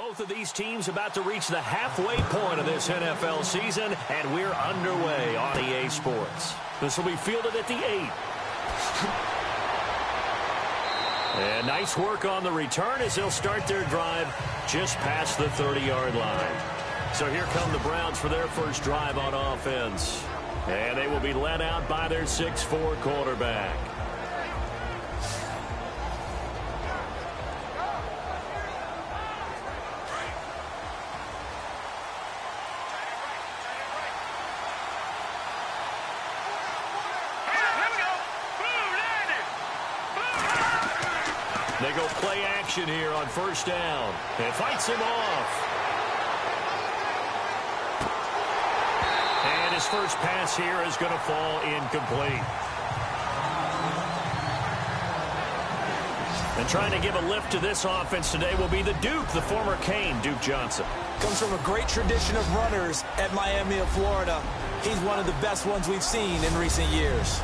Both of these teams about to reach the halfway point of this NFL season, and we're underway on EA Sports. This will be fielded at the 8. And nice work on the return as they'll start their drive just past the 30-yard line. So here come the Browns for their first drive on offense. And they will be led out by their 6'4" quarterback. They go play action here on first down. And fights him off. And his first pass here is going to fall incomplete. And trying to give a lift to this offense today will be the Duke, the former Cane, Duke Johnson. Comes from a great tradition of runners at Miami of Florida. He's one of the best ones we've seen in recent years.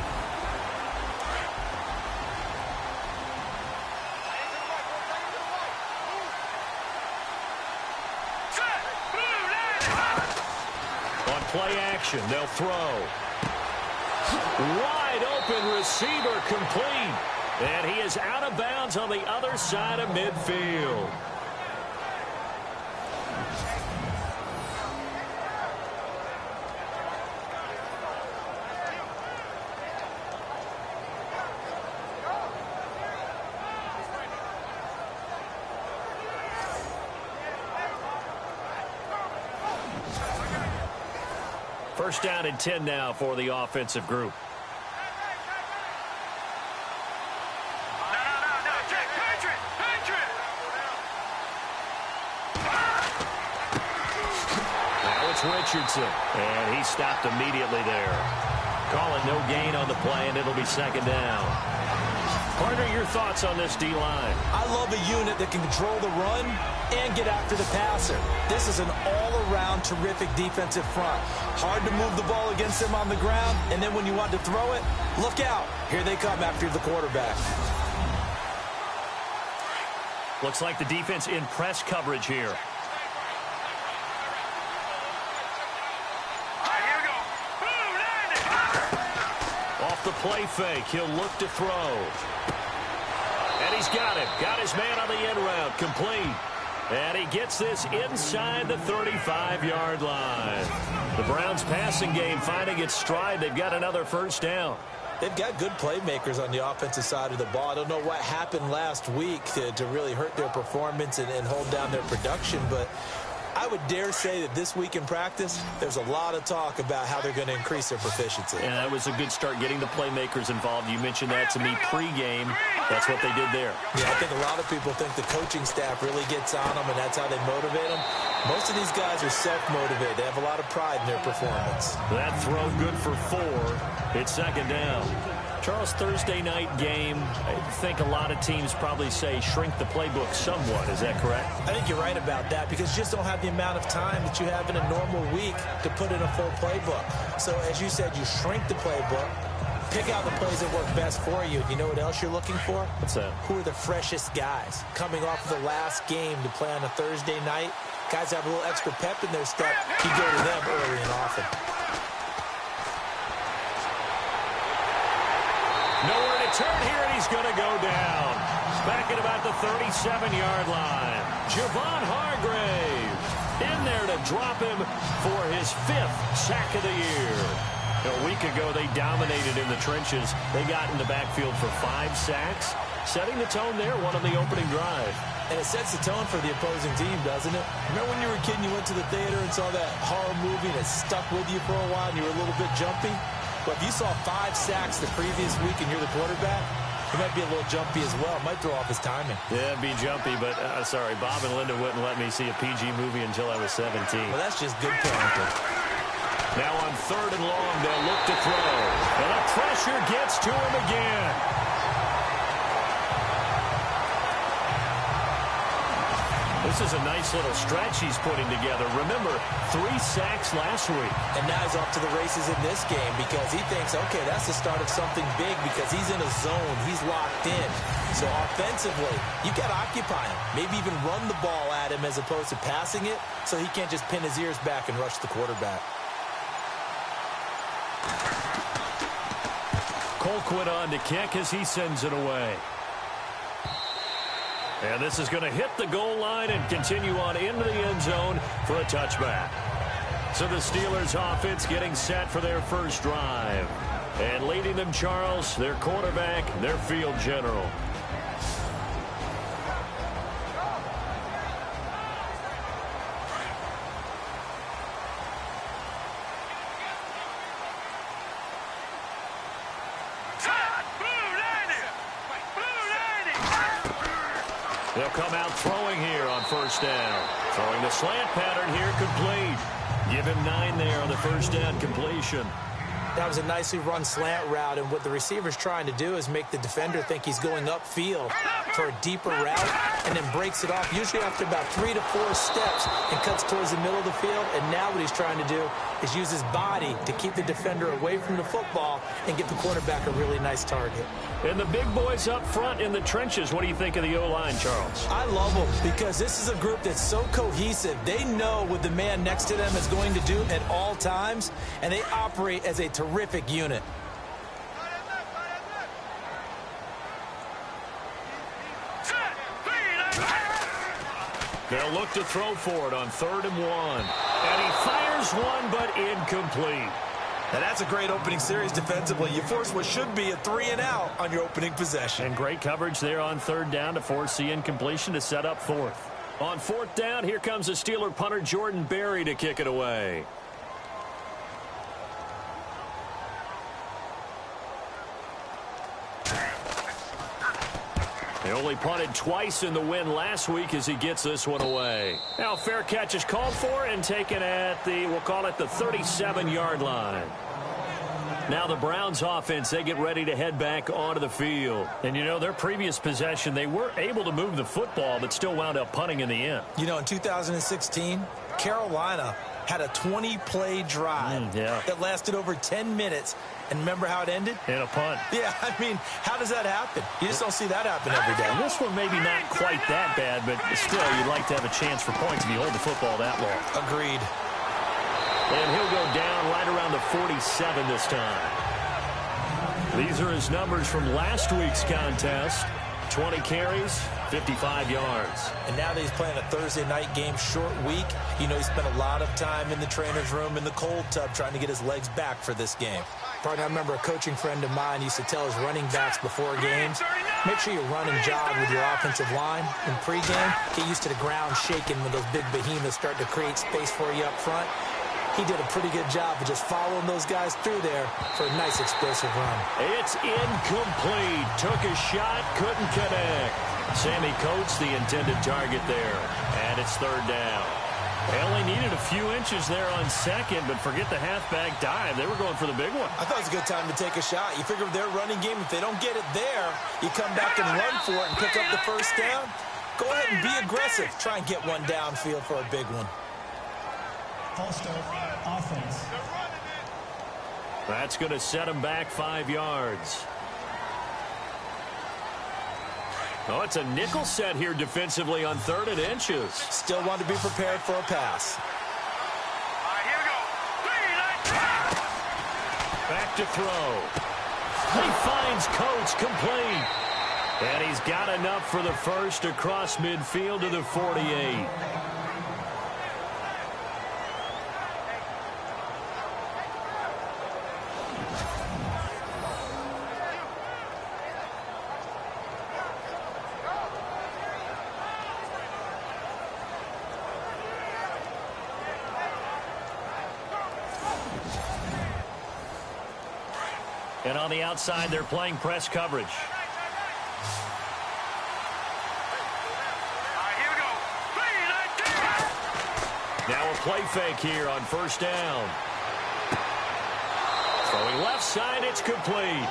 Play action. They'll throw. Wide open receiver complete. And he is out of bounds on the other side of midfield. First down and 10 now for the offensive group. Now it's Richardson, and he stopped immediately there. Calling no gain on the play, and it'll be second down. Partner, your thoughts on this D-line? I love a unit that can control the run and get after the passer. This is an all-around terrific defensive front. Hard to move the ball against them on the ground, and then when you want to throw it, look out. Here they come after the quarterback. Looks like the defense in press coverage here. Off the play fake, he'll look to throw. And he's got it. Got his man on the end route, complete. And he gets this inside the 35-yard line. The Browns passing game finding its stride. They've got another first down. They've got good playmakers on the offensive side of the ball. I don't know what happened last week to really hurt their performance and hold down their production, but I would dare say that this week in practice, there's a lot of talk about how they're going to increase their proficiency. And that was a good start getting the playmakers involved. You mentioned that to me pregame. That's what they did there. Yeah, I think a lot of people think the coaching staff really gets on them, and that's how they motivate them. Most of these guys are self-motivated. They have a lot of pride in their performance. That throw good for 4. It's second down. Charles, Thursday night game, I think a lot of teams probably say shrink the playbook somewhat. Is that correct? I think you're right about that because you just don't have the amount of time that you have in a normal week to put in a full playbook. So as you said, you shrink the playbook, pick out the plays that work best for you. You know what else you're looking for? What's that? Who are the freshest guys coming off of the last game to play on a Thursday night? Guys have a little extra pep in their step. You go to them early and often. Nowhere to turn here, and he's going to go down. Back at about the 37-yard line. Javon Hargrave in there to drop him for his 5th sack of the year. A week ago, they dominated in the trenches. They got in the backfield for 5 sacks, setting the tone there, one on the opening drive. And it sets the tone for the opposing team, doesn't it? Remember when you were a kid and you went to the theater and saw that horror movie and it stuck with you for a while and you were a little bit jumpy? But if you saw 5 sacks the previous week and you're the quarterback, he might be a little jumpy as well. Might throw off his timing. Yeah, be jumpy, but sorry, Bob and Linda wouldn't let me see a PG movie until I was 17. Well, that's just good parenting. Now on 3rd and long, they'll look to throw. And the pressure gets to him again. This is a nice little stretch he's putting together. Remember, 3 sacks last week. And now he's off to the races in this game because he thinks, okay, that's the start of something big because he's in a zone. He's locked in. So offensively, you got to occupy him. Maybe even run the ball at him as opposed to passing it so he can't just pin his ears back and rush the quarterback. Colquitt on to kick as he sends it away. And this is going to hit the goal line and continue on into the end zone for a touchback. So the Steelers offense getting set for their first drive. And leading them, Charles, their quarterback, their field general. They'll come out throwing here on first down. Throwing the slant pattern here, complete. Give him 9 there on the first down completion. That was a nicely run slant route, and what the receiver's trying to do is make the defender think he's going upfield for a deeper route and then breaks it off, usually after about 3 to 4 steps, and cuts towards the middle of the field. And now what he's trying to do is use his body to keep the defender away from the football and get the quarterback a really nice target. And the big boys up front in the trenches, what do you think of the O-line, Charles? I love them because this is a group that's so cohesive. They know what the man next to them is going to do at all times, and they operate as a terrific unit. They'll look to throw for it on 3rd and 1. And he fires one, but incomplete. Now that's a great opening series defensively. You force what should be a 3-and-out on your opening possession. And great coverage there on 3rd down to force the incompletion to set up 4th. On 4th down, here comes the Steeler punter Jordan Berry to kick it away. They only punted twice in the win last week as he gets this one away. Now fair catch is called for and taken at the, we'll call it the 37-yard line. Now the Browns offense, they get ready to head back onto the field. And you know, their previous possession, they were able to move the football but still wound up punting in the end. You know, in 2016, Carolina had a 20-play drive that lasted over 10 minutes. And remember how it ended? In a punt. Yeah, I mean, how does that happen? You just don't see that happen every day. This one maybe not quite that bad, but still, you'd like to have a chance for points if you hold the football that long. Agreed. And he'll go down right around the 47 this time. These are his numbers from last week's contest. 20 carries, 55 yards. And now that he's playing a Thursday night game, short week, you know he spent a lot of time in the trainer's room in the cold tub trying to get his legs back for this game. Partner, I remember a coaching friend of mine used to tell his running backs before games, make sure you run and jog with your offensive line in pregame. Get used to the ground shaking when those big behemoths start to create space for you up front. He did a pretty good job of just following those guys through there for a nice explosive run. It's incomplete. Took a shot, couldn't connect. Sammy Coates the intended target there. And it's 3rd down. They only needed a few inches there on 2nd, but forget the halfback dive. They were going for the big one. I thought it was a good time to take a shot. You figure with their running game, if they don't get it there, you come back and run for it and pick up the first down. Go ahead and be aggressive. Try and get one downfield for a big one. Offense. That's going to set him back 5 yards. Oh, it's a nickel set here defensively on 3rd and inches. Still want to be prepared for a pass. Here we go. Back to throw. He finds Coates complete. And he's got enough for the first across midfield to the 48. And on the outside, they're playing press coverage. Now a play fake here on 1st down. Throwing left side, it's complete.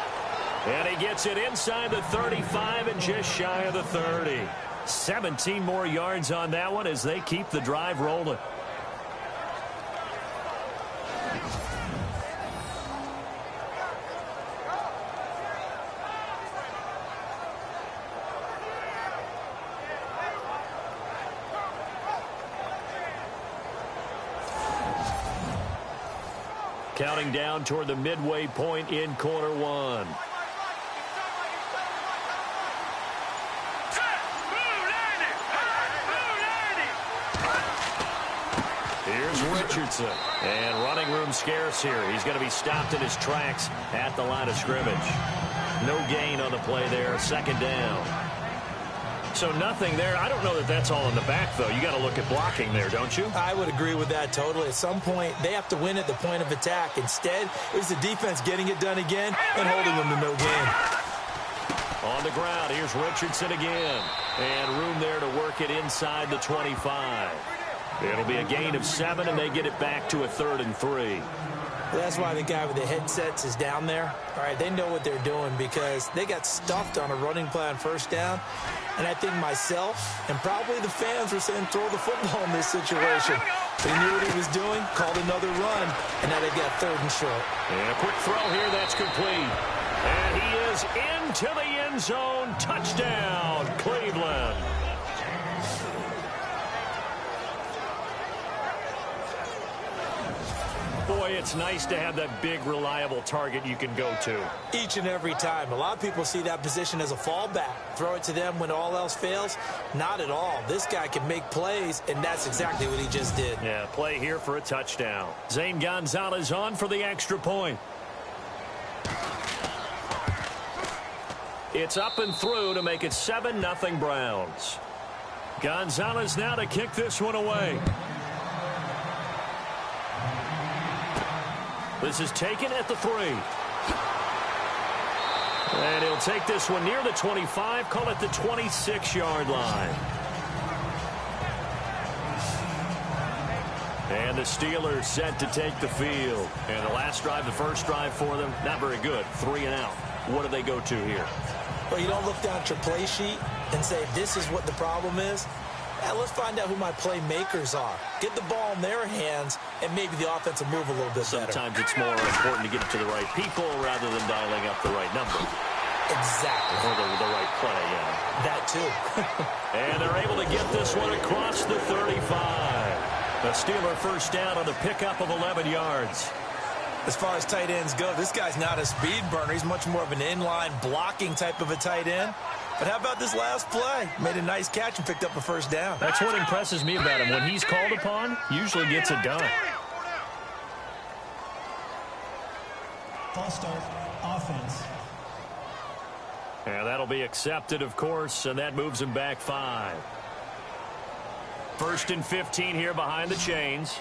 And he gets it inside the 35 and just shy of the 30. 17 more yards on that one as they keep the drive rolling. Counting down toward the midway point in quarter one. Here's Richardson. And running room scarce here. He's going to be stopped in his tracks at the line of scrimmage. No gain on the play there. Second down. So nothing there. I don't know that that's all in the back, though. You got to look at blocking there, don't you? I would agree with that totally. At some point, they have to win at the point of attack. Instead, it was the defense getting it done again and holding them to no gain. On the ground, here's Richardson again. And room there to work it inside the 25. It'll be a gain of 7, and they get it back to a 3rd and 3. That's why the guy with the headsets is down there. All right, they know what they're doing because they got stuffed on a running play on first down. And I think myself and probably the fans were saying throw the football in this situation. But he knew what he was doing, called another run, and now they've got 3rd and short. And a quick throw here, that's complete. And he is into the end zone. Touchdown, Cleveland. Boy, it's nice to have that big, reliable target you can go to. Each and every time. A lot of people see that position as a fallback. Throw it to them when all else fails. Not at all. This guy can make plays, and that's exactly what he just did. Yeah, play here for a touchdown. Zane Gonzalez on for the extra point. It's up and through to make it 7-0 Browns. Gonzalez now to kick this one away. This is taken at the 3. And he'll take this one near the 25, call it the 26-yard line. And the Steelers set to take the field. And the last drive, the first drive for them, not very good. 3 and out. What do they go to here? Well, you don't look down at your play sheet and say, this is what the problem is. Yeah, let's find out who my playmakers are. Get the ball in their hands, and maybe the offense will move a little bit better. Sometimes it's more important to get it to the right people rather than dialing up the right number. Exactly. Or the right play, yeah. That too. And they're able to get this one across the 35. The Steeler first down on the pickup of 11 yards. As far as tight ends go, this guy's not a speed burner. He's much more of an inline blocking type of a tight end. But how about this last play? Made a nice catch and picked up a first down. That's what impresses me about him. When he's called upon, usually gets it done. False start, offense. And that'll be accepted, of course, and that moves him back 5. 1st and 15 here behind the chains.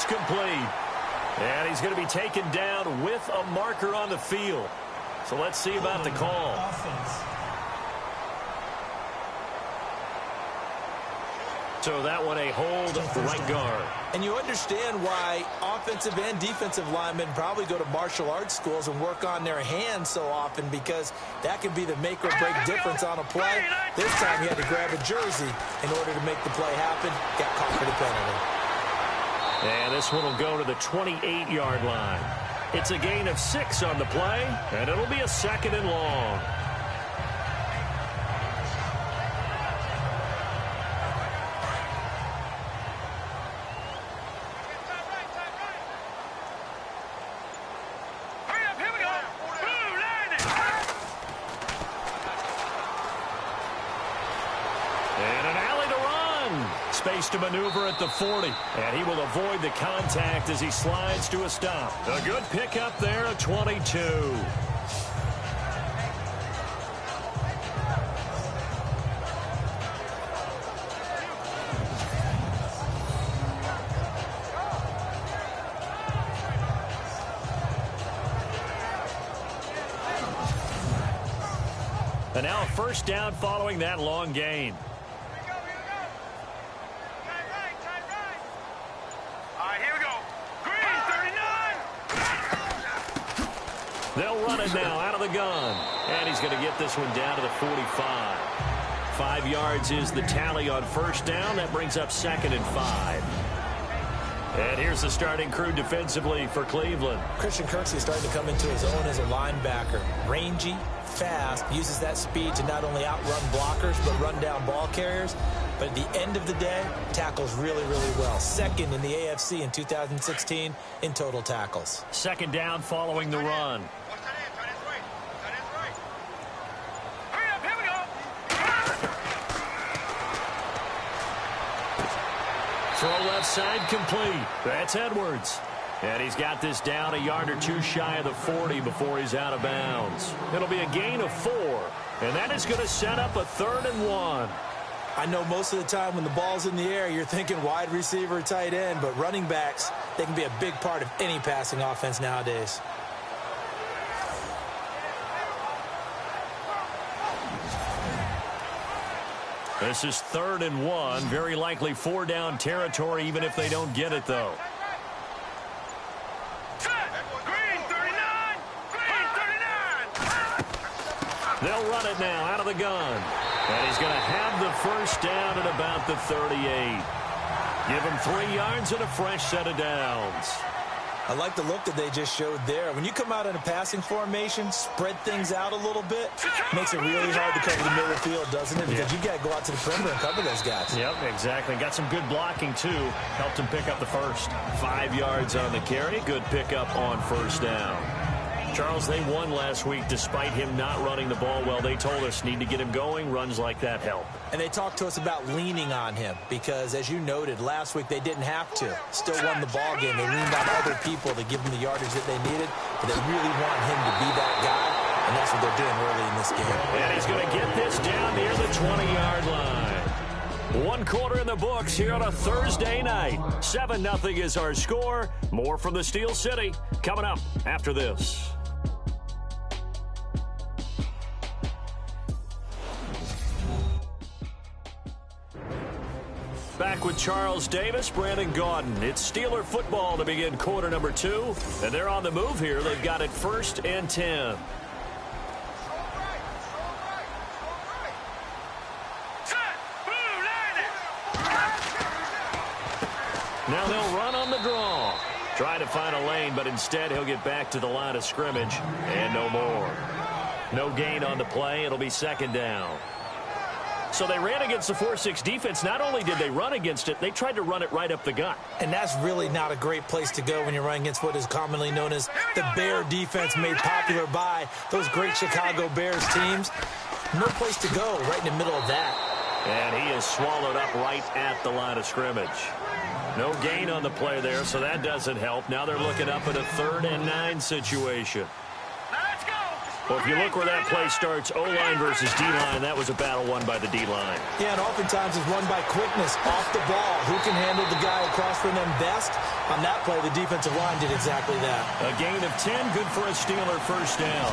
Complete. And he's going to be taken down with a marker on the field. So let's see about the call. So that one a hold right guard. And you understand why offensive and defensive linemen probably go to martial arts schools and work on their hands so often, because that can be the make or break difference on a play. This time he had to grab a jersey in order to make the play happen. Got caught for the penalty. And this one will go to the 28-yard line. It's a gain of 6 on the play, and it'll be a 2nd and long. Space to maneuver at the 40. And he will avoid the contact as he slides to a stop. A good pickup there at 22. And now a first down following that long gain. run it now out of the gun. And he's going to get this one down to the 45. 5 yards is the tally on first down. That brings up 2nd and 5. And here's the starting crew defensively for Cleveland. Christian Kirksey is starting to come into his own as a linebacker. Rangy, fast, uses that speed to not only outrun blockers but run down ball carriers. But at the end of the day, tackles really, really well. 2nd in the AFC in 2016 in total tackles. 2nd down following the run. Throw left side complete. That's Edwards. And he's got this down a yard or 2 shy of the 40 before he's out of bounds. It'll be a gain of 4. And that is going to set up a 3rd and 1. I know most of the time when the ball's in the air, you're thinking wide receiver, tight end, but running backs, they can be a big part of any passing offense nowadays. This is 3rd and 1. Very likely 4-down territory, even if they don't get it, though. They'll run it now out of the gun. And he's going to have the first down at about the 38. Give him 3 yards and a fresh set of downs. I like the look that they just showed there. When you come out in a passing formation, spread things out a little bit, makes it really hard to cover the middle of the field, doesn't it? Because you got to go out to the perimeter and cover those guys. Yep, exactly. Got some good blocking, too. Helped him pick up the first. 5 yards on the carry. Good pickup on first down. Charles, they won last week despite him not running the ball well. They told us need to get him going. Runs like that help. And they talked to us about leaning on him because, as you noted, last week they didn't have to. Still won the ball game. They leaned on other people to give them the yardage that they needed. But they really want him to be that guy, and that's what they're doing early in this game. And he's going to get this down near the 20-yard line. 1 quarter in the books here on a Thursday night. 7-0 is our score. More from the Steel City coming up after this. Back with Charles Davis, Brandon Gaudin. It's Steeler football to begin quarter number 2. And they're on the move here. They've got it 1st and 10. Now they'll run on the draw. Try to find a lane, but instead he'll get back to the line of scrimmage. And no more. No gain on the play. It'll be 2nd down. So they ran against the 4-6 defense. Not only did they run against it, they tried to run it right up the gut. And that's really not a great place to go when you're running against what is commonly known as the Bear defense, made popular by those great Chicago Bears teams. No place to go right in the middle of that. And he is swallowed up right at the line of scrimmage. No gain on the play there, so that doesn't help. Now they're looking up at a 3rd and 9 situation. Well, if you look where that play starts, O-line versus D-line, that was a battle won by the D-line. Yeah, and oftentimes it's won by quickness off the ball. Who can handle the guy across from them best? On that play, the defensive line did exactly that. A gain of 10, good for a Steeler first down.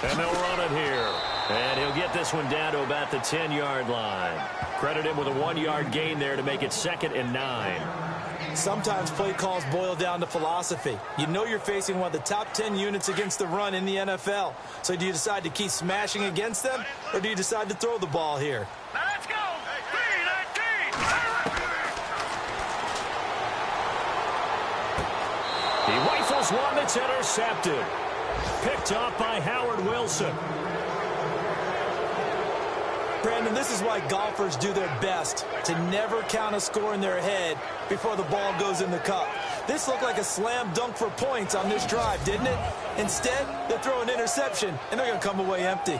And they'll run it here. And he'll get this one down to about the 10-yard line. Credit him with a 1-yard gain there to make it 2nd and 9. Sometimes play calls boil down to philosophy. You know you're facing one of the top 10 units against the run in the NFL. So do you decide to keep smashing against them, or do you decide to throw the ball here? Now let's go. 3-19. He rifles one that's intercepted. Picked off by Howard Wilson. Brandon, this is why golfers do their best to never count a score in their head before the ball goes in the cup. This looked like a slam dunk for points on this drive, didn't it? Instead, they throw an interception, and they're going to come away empty.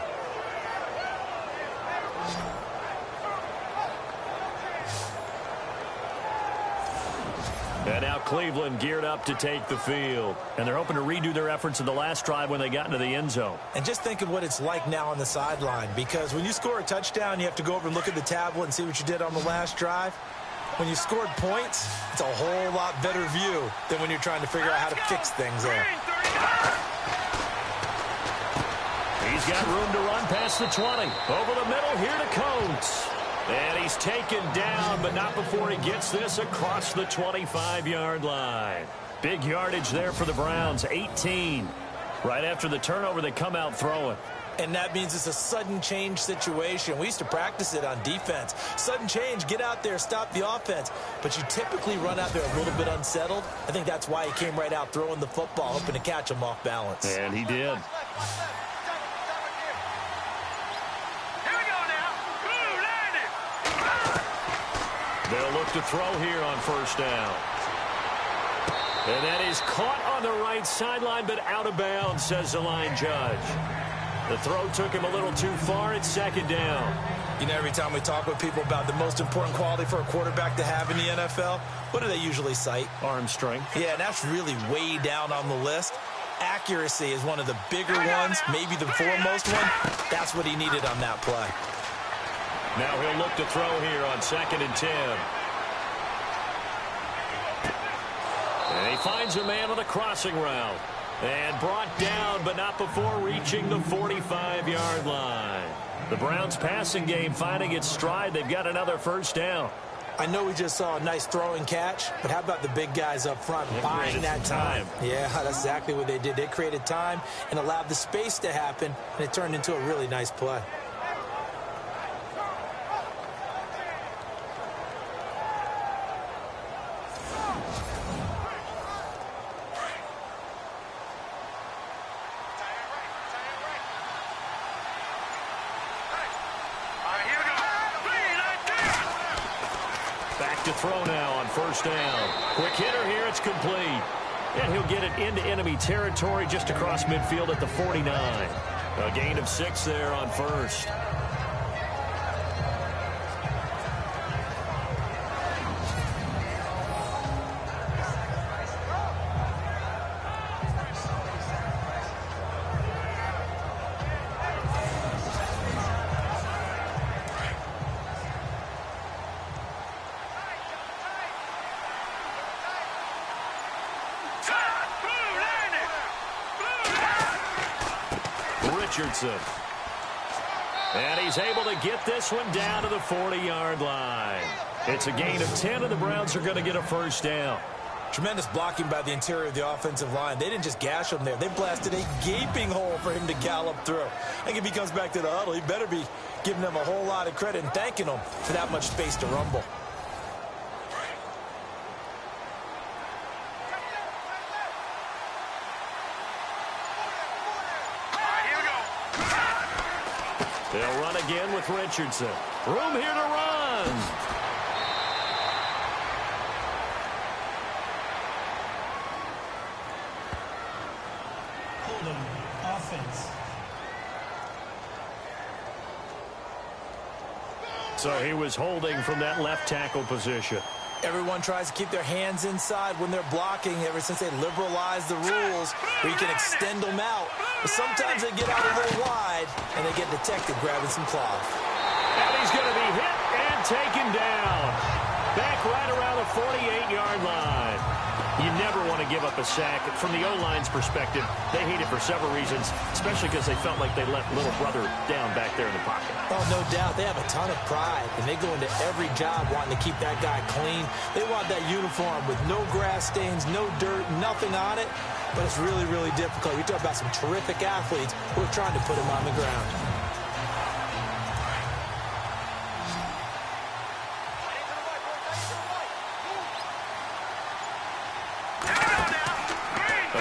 And now Cleveland geared up to take the field. And they're hoping to redo their efforts in the last drive when they got into the end zone. And just think of what it's like now on the sideline, because when you score a touchdown, you have to go over and look at the tablet and see what you did on the last drive. When you scored points, it's a whole lot better view than when you're trying to figure out how to fix things there. He's got room to run past the 20. Over the middle, here to Coates. And he's taken down, but not before he gets this across the 25-yard line. Big yardage there for the Browns, 18. Right after the turnover, they come out throwing. And that means it's a sudden change situation. We used to practice it on defense. Sudden change, get out there, stop the offense. But you typically run out there a little bit unsettled. I think that's why he came right out throwing the football, hoping to catch him off balance. And he did. They'll look to throw here on first down. And that is caught on the right sideline, but out of bounds, says the line judge. The throw took him a little too far. It's second down. You know, every time we talk with people about the most important quality for a quarterback to have in the NFL, what do they usually cite? Arm strength. Yeah, and that's really way down on the list. Accuracy is one of the bigger ones, maybe the foremost one. That's what he needed on that play. Now he'll look to throw here on 2nd and 10. And he finds a man on the crossing route. And brought down, but not before reaching the 45-yard line. The Browns passing game finding its stride. They've got another first down. I know we just saw a nice throwing catch, but how about the big guys up front buying that time? Yeah, that's exactly what they did. They created time and allowed the space to happen, and it turned into a really nice play. To throw now on first down. Quick hitter here, it's complete. And he'll get it into enemy territory just across midfield at the 49. A gain of 6 there on first. Richardson. And he's able to get this one down to the 40-yard line. It's a gain of 10, and the Browns are going to get a first down. Tremendous blocking by the interior of the offensive line. They didn't just gash him there. They blasted a gaping hole for him to gallop through. I think if he comes back to the huddle, he better be giving them a whole lot of credit and thanking them for that much space to rumble. They'll run again with Richardson. Room here to run. Holding offense. So he was holding from that left tackle position. Everyone tries to keep their hands inside when they're blocking ever since they liberalized the rules where you can extend them out. But sometimes they get out a little wide and they get detected grabbing some cloth. And he's going to be hit and taken down. Back right around the 48-yard line. You never want to give up a sack. From the O-line's perspective, they hate it for several reasons, especially because they felt like they let little brother down back there in the pocket. Oh, no doubt. They have a ton of pride, and they go into every job wanting to keep that guy clean. They want that uniform with no grass stains, no dirt, nothing on it. But it's really, really difficult. You talk about some terrific athletes who are trying to put him on the ground.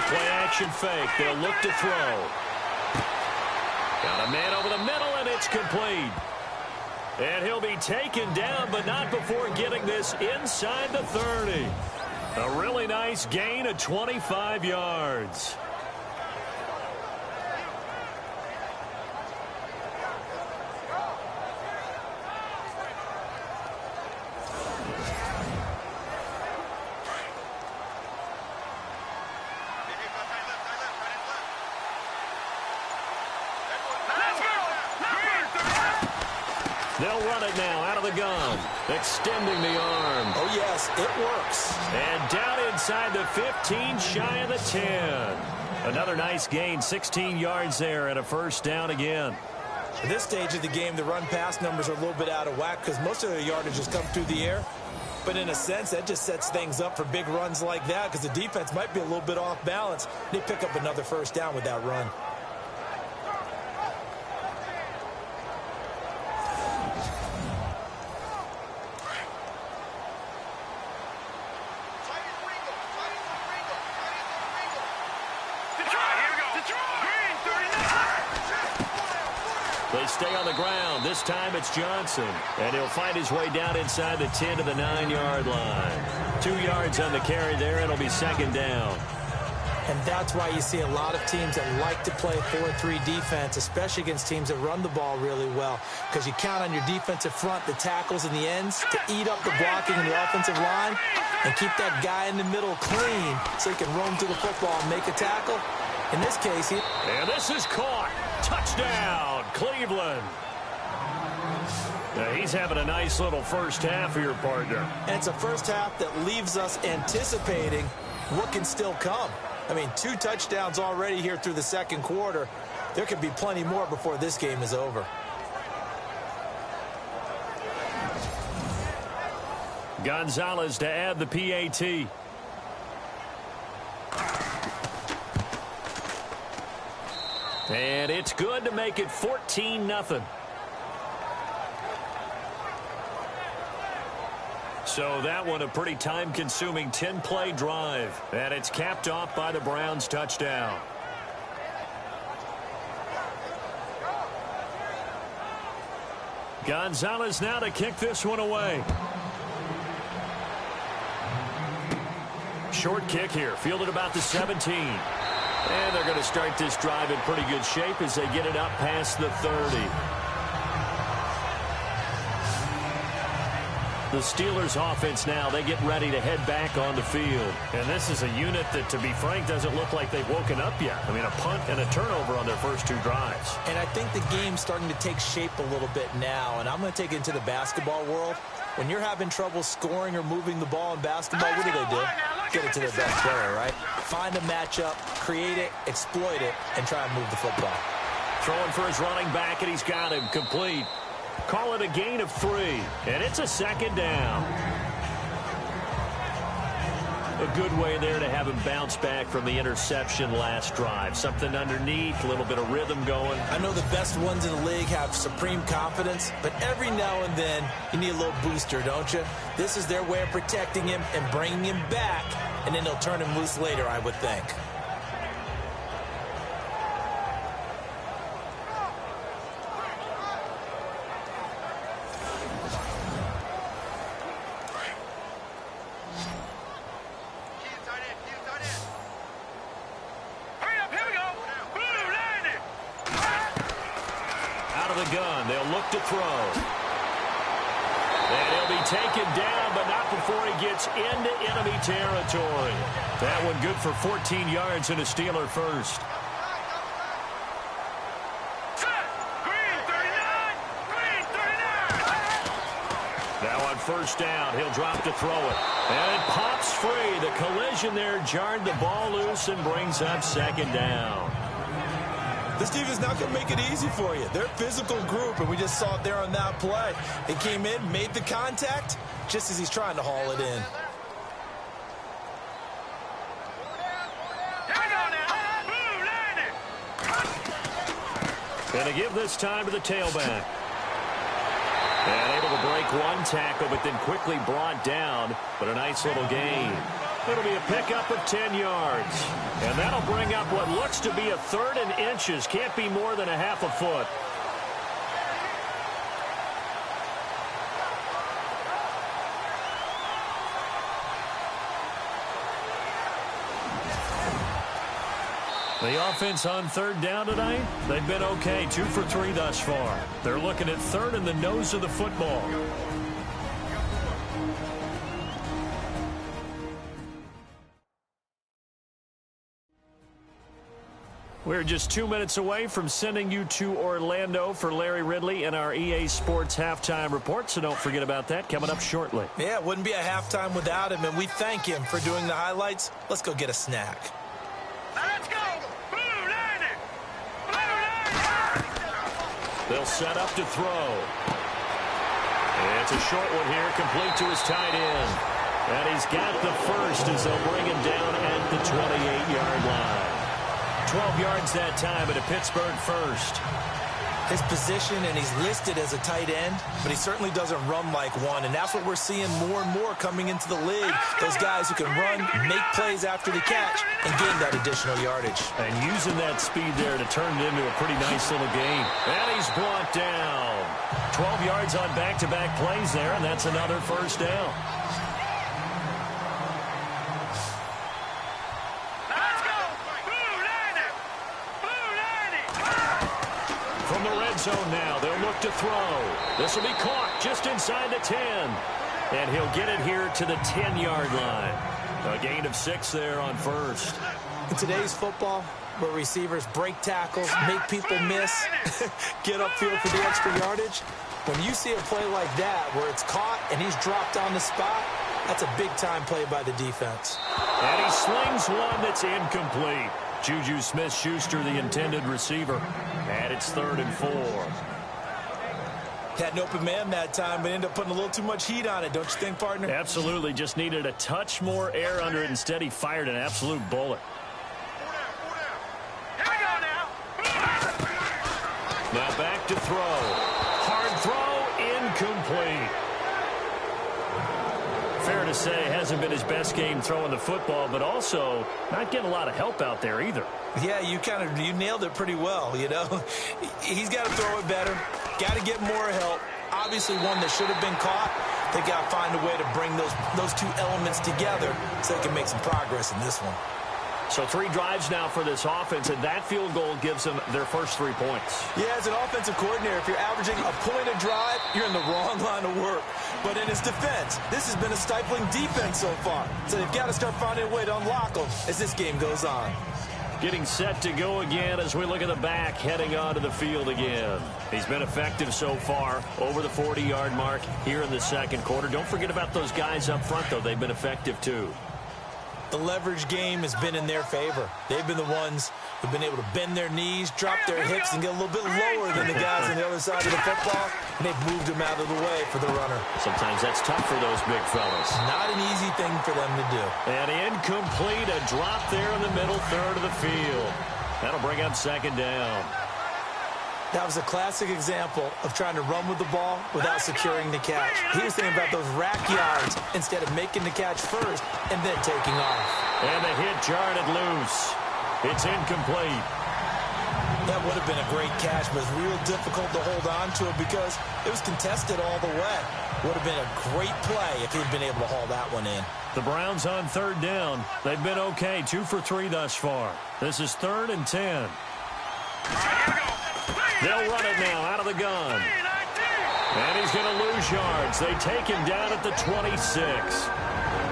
Play-action fake. They'll look to throw. Got a man over the middle, and it's complete. And he'll be taken down, but not before getting this inside the 30. A really nice gain of 25 yards. They'll run it now out of the gun, extending the arm. Oh, yes, it works. And down inside the 15, shy of the 10. Another nice gain, 16 yards there, and a first down again. At this stage of the game, the run-pass numbers are a little bit out of whack because most of their yardage has come through the air. But in a sense, that just sets things up for big runs like that because the defense might be a little bit off balance. They pick up another first down with that run. They stay on the ground. This time it's Johnson. And he'll find his way down inside the 10 to the 9-yard line. 2 yards on the carry there. It'll be second down. And that's why you see a lot of teams that like to play 4-3 defense, especially against teams that run the ball really well. Because you count on your defensive front, the tackles and the ends, to eat up the blocking in the offensive line and keep that guy in the middle clean so he can roam to the football and make a tackle. In this case, and this is caught. Touchdown, Cleveland. Now he's having a nice little first half here, partner. And it's a first half that leaves us anticipating what can still come. I mean, 2 touchdowns already here through the second quarter. There could be plenty more before this game is over. Gonzalez to add the PAT. And it's good to make it 14-0. So that one a pretty time-consuming 10-play drive. And it's capped off by the Browns' touchdown. Gonzalez now to kick this one away. Short kick here, fielded about the 17. And they're going to start this drive in pretty good shape as they get it up past the 30. The Steelers offense now, they get ready to head back on the field. And this is a unit that, to be frank, doesn't look like they've woken up yet. I mean, a punt and a turnover on their first 2 drives. And I think the game's starting to take shape a little bit now. And I'm going to take it into the basketball world. When you're having trouble scoring or moving the ball in basketball, what do? Get it to their best player, right? Find a matchup, create it, exploit it, and try and move the football. Throwing for his running back, and he's got him complete. Call it a gain of 3, and it's a second down. A good way there to have him bounce back from the interception last drive. Something underneath, a little bit of rhythm going. I know the best ones in the league have supreme confidence, but every now and then you need a little booster, don't you? This is their way of protecting him and bringing him back, and then they'll turn him loose later, I would think. To throw. And he'll be taken down, but not before he gets into enemy territory. That one good for 14 yards and a Steeler first. Green 39! Green 39! Now on first down, he'll drop to throw it. And it pops free. The collision there jarred the ball loose and brings up second down. This defense not going to make it easy for you. They're a physical group, and we just saw it there on that play. They came in, made the contact, just as he's trying to haul it in. Going to give this time to the tailback. And able to break one tackle, but then quickly brought down. But a nice little gain. It'll be a pickup of 10 yards. And that'll bring up what looks to be a 3rd and inches. Can't be more than a half a foot. The offense on 3rd down tonight, they've been okay. 2 for 3 thus far. They're looking at 3rd in the nose of the football. We're just 2 minutes away from sending you to Orlando for Larry Ridley and our EA Sports Halftime Report, so don't forget about that coming up shortly. Yeah, it wouldn't be a halftime without him, and we thank him for doing the highlights. Let's go get a snack. Let's go! Blue Lightning! Blue Lightning! They'll set up to throw. It's a short one here, complete to his tight end. And he's got the first as they'll bring him down at the 28-yard line. 12 yards that time at a Pittsburgh first. His position, and he's listed as a tight end, but he certainly doesn't run like one, and that's what we're seeing more and more coming into the league. Those guys who can run, make plays after the catch, and gain that additional yardage. And using that speed there to turn it into a pretty nice little gain. And he's brought down. 12 yards on back-to-back plays there, and that's another first down. From the red zone now, they'll look to throw. This will be caught just inside the 10. And he'll get it here to the 10-yard line. A gain of 6 there on first. In today's football, where receivers break tackles, make people miss, get upfield for the extra yardage, when you see a play like that where it's caught and he's dropped on the spot, that's a big-time play by the defense. And he slings one that's incomplete. Juju Smith-Schuster, the intended receiver. And it's 3rd and 4. Had an open man that time, but ended up putting a little too much heat on it, don't you think, partner? Absolutely. Just needed a touch more air under it. Instead, he fired an absolute bullet. Now back to throw. Hard throw, incomplete. Fair to say, hasn't been his best game throwing the football, but also not getting a lot of help out there either. Yeah, you nailed it pretty well, you know. He's got to throw it better. Got to get more help. Obviously one that should have been caught. They got to find a way to bring those two elements together so they can make some progress in this one. So 3 drives now for this offense, and that field goal gives them their first 3 points. Yeah, as an offensive coordinator, if you're averaging a point a drive, you're in the wrong line of work. But in his defense, this has been a stifling defense so far. So they've got to start finding a way to unlock them as this game goes on. Getting set to go again as we look at the back, heading onto the field again. He's been effective so far, over the 40-yard mark here in the second quarter. Don't forget about those guys up front, though. They've been effective, too. The leverage game has been in their favor. They've been the ones who've been able to bend their knees, drop their hips, and get a little bit lower than the guys on the other side of the football, and they've moved them out of the way for the runner. Sometimes that's tough for those big fellas. Not an easy thing for them to do. And incomplete, a drop there in the middle third of the field. That'll bring up 2nd down. That was a classic example of trying to run with the ball without securing the catch. He was thinking about those rack yards instead of making the catch first and then taking off. And the hit jarred it loose. It's incomplete. That would have been a great catch, but it's real difficult to hold on to it because it was contested all the way. Would have been a great play if he'd been able to haul that one in. The Browns on 3rd down. They've been okay, 2 for 3 thus far. This is 3rd and 10. They'll run it now out of the gun. And he's going to lose yards. They take him down at the 26.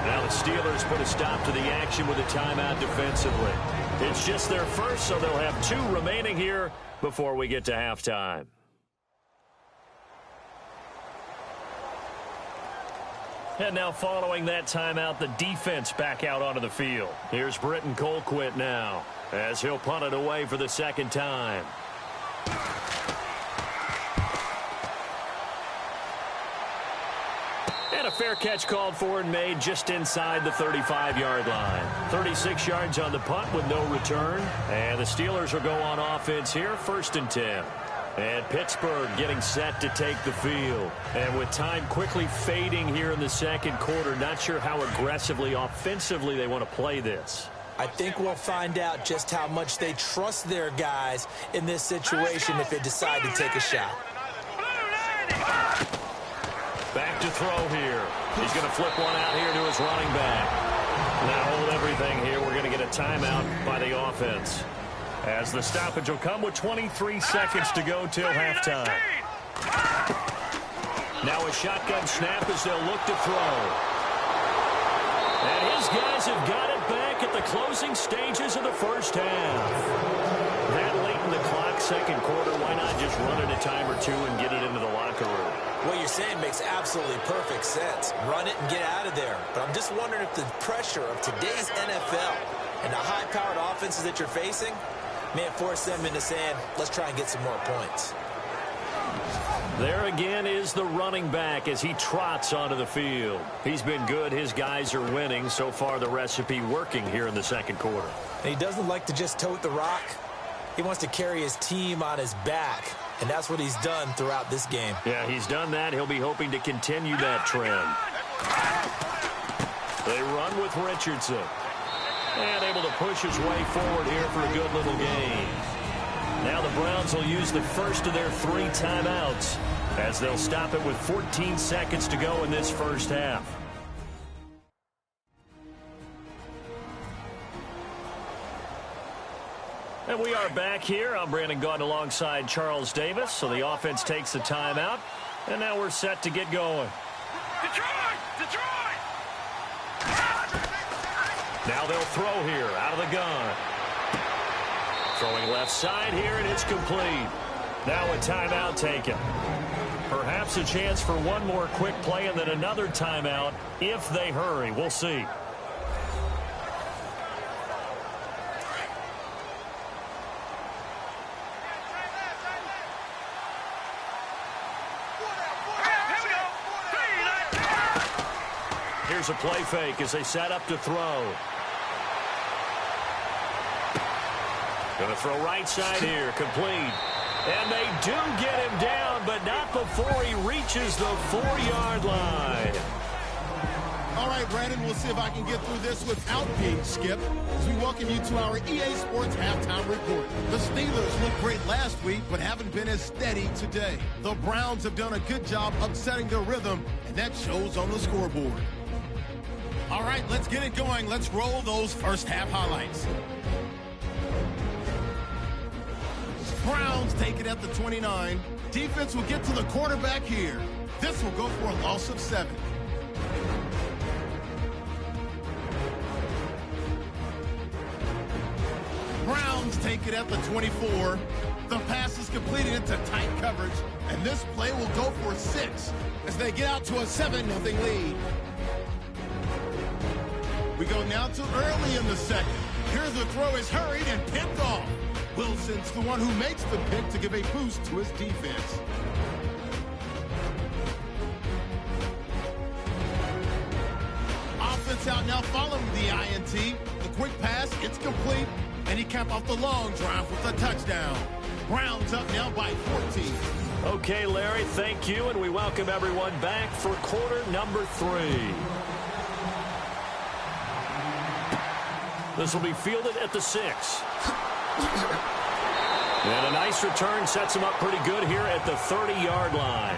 Now the Steelers put a stop to the action with a timeout defensively. It's just their first, so they'll have 2 remaining here before we get to halftime. And now following that timeout, the defense back out onto the field. Here's Britton Colquitt now as he'll punt it away for the 2nd time. And a fair catch called for and made just inside the 35-yard line. 36 yards on the punt with no return. And the Steelers will go on offense here, 1st and 10. And Pittsburgh getting set to take the field. And with time quickly fading here in the second quarter, not sure how aggressively, offensively they want to play this. I think we'll find out just how much they trust their guys in this situation if they decide to take a shot. Back to throw here. He's going to flip one out here to his running back. Now hold everything here. We're going to get a timeout by the offense, as the stoppage will come with 23 seconds to go till halftime. Now a shotgun snap as they'll look to throw. And his guys have got it back at the closing stages of the first half. second quarter, why not just run it a time or two and get it into the locker room? What you're saying makes absolutely perfect sense. Run it and get out of there. But I'm just wondering if the pressure of today's NFL and the high-powered offenses that you're facing may force them into saying, let's try and get some more points. There again is the running back as he trots onto the field. He's been good. His guys are winning. So far, the recipe working here in the second quarter. And he doesn't like to just tote the rock. He wants to carry his team on his back. And that's what he's done throughout this game. Yeah, he's done that. He'll be hoping to continue that trend. They run with Richardson. And able to push his way forward here for a good little gain. Now the Browns will use the first of their 3 timeouts as they'll stop it with 14 seconds to go in this first half. And we are back here. I'm Brandon Gaudin alongside Charles Davis. So the offense takes the timeout. And now we're set to get going. Detroit! Detroit! Now they'll throw here out of the gun. Throwing left side here, and it's complete. Now a timeout taken. Perhaps a chance for one more quick play and then another timeout if they hurry. We'll see. Here's a play fake as they set up to throw. Going to throw right side here, complete. And they do get him down, but not before he reaches the 4-yard line. All right, Brandon, we'll see if I can get through this without being skipped as we welcome you to our EA Sports Halftime Report. The Steelers looked great last week, but haven't been as steady today. The Browns have done a good job upsetting their rhythm, and that shows on the scoreboard. All right, let's get it going. Let's roll those first half highlights. Browns take it at the 29. Defense will get to the quarterback here. This will go for a loss of 7. Browns take it at the 24. The pass is completed into tight coverage, and this play will go for 6 as they get out to a 7-0 lead. We go now to early in the second. Here's the throw is hurried and picked off. Wilson's the one who makes the pick to give a boost to his defense. Offense out now following the INT. The quick pass, it's complete, and he capped off the long drive with a touchdown. Browns up now by 14. Okay, Larry, thank you, and we welcome everyone back for quarter number 3. This will be fielded at the 6. And a nice return sets him up pretty good here at the 30-yard line.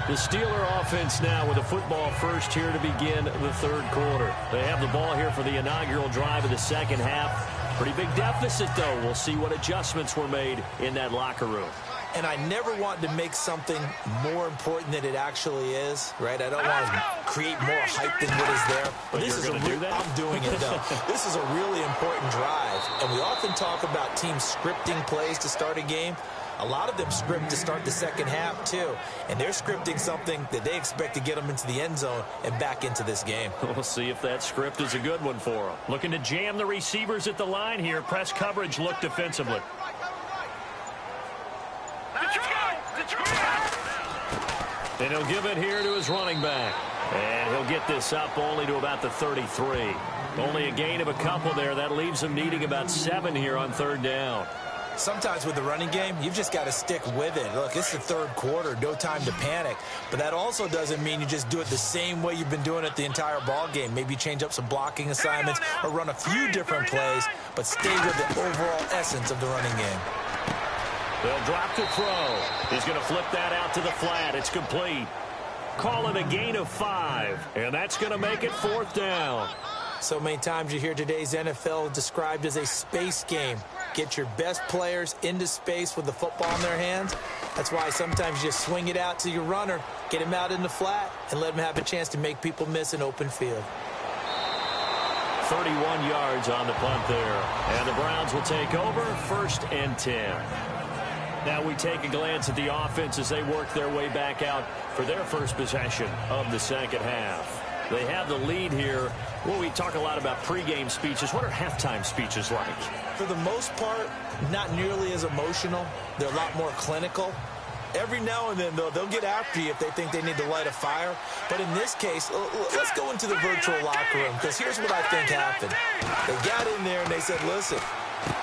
The Steeler offense now with a football first here to begin the third quarter. They have the ball here for the inaugural drive of the second half. Pretty big deficit, though. We'll see what adjustments were made in that locker room. And I never want to make something more important than it actually is, right? I don't want to create more hype than what is there. But this is going to do that? I'm doing it, though. This is a really important drive. And we often talk about teams scripting plays to start a game. A lot of them script to start the second half, too. And they're scripting something that they expect to get them into the end zone and back into this game. We'll see if that script is a good one for them. Looking to jam the receivers at the line here. Press coverage look defensively. And he'll give it here to his running back. And he'll get this up only to about the 33. Only a gain of a couple there. That leaves him needing about 7 here on third down. Sometimes with the running game, you've just got to stick with it. Look, it's the third quarter, no time to panic. But that also doesn't mean you just do it the same way you've been doing it the entire ball game. Maybe change up some blocking assignments or run a few different plays, but stay with the overall essence of the running game. They'll drop to throw. He's going to flip that out to the flat. It's complete. Call it a gain of 5, and that's going to make it fourth down. So many times you hear today's NFL described as a space game. Get your best players into space with the football in their hands. That's why sometimes you just swing it out to your runner, get him out in the flat, and let him have a chance to make people miss an open field. 31 yards on the punt there. And the Browns will take over 1st and 10. Now we take a glance at the offense as they work their way back out for their first possession of the second half. They have the lead here. Well, we talk a lot about pregame speeches. What are halftime speeches like? For the most part, not nearly as emotional. They're a lot more clinical. Every now and then, though, they'll get after you if they think they need to light a fire. But in this case, let's go into the virtual locker room, because here's what I think happened. They got in there and they said, listen,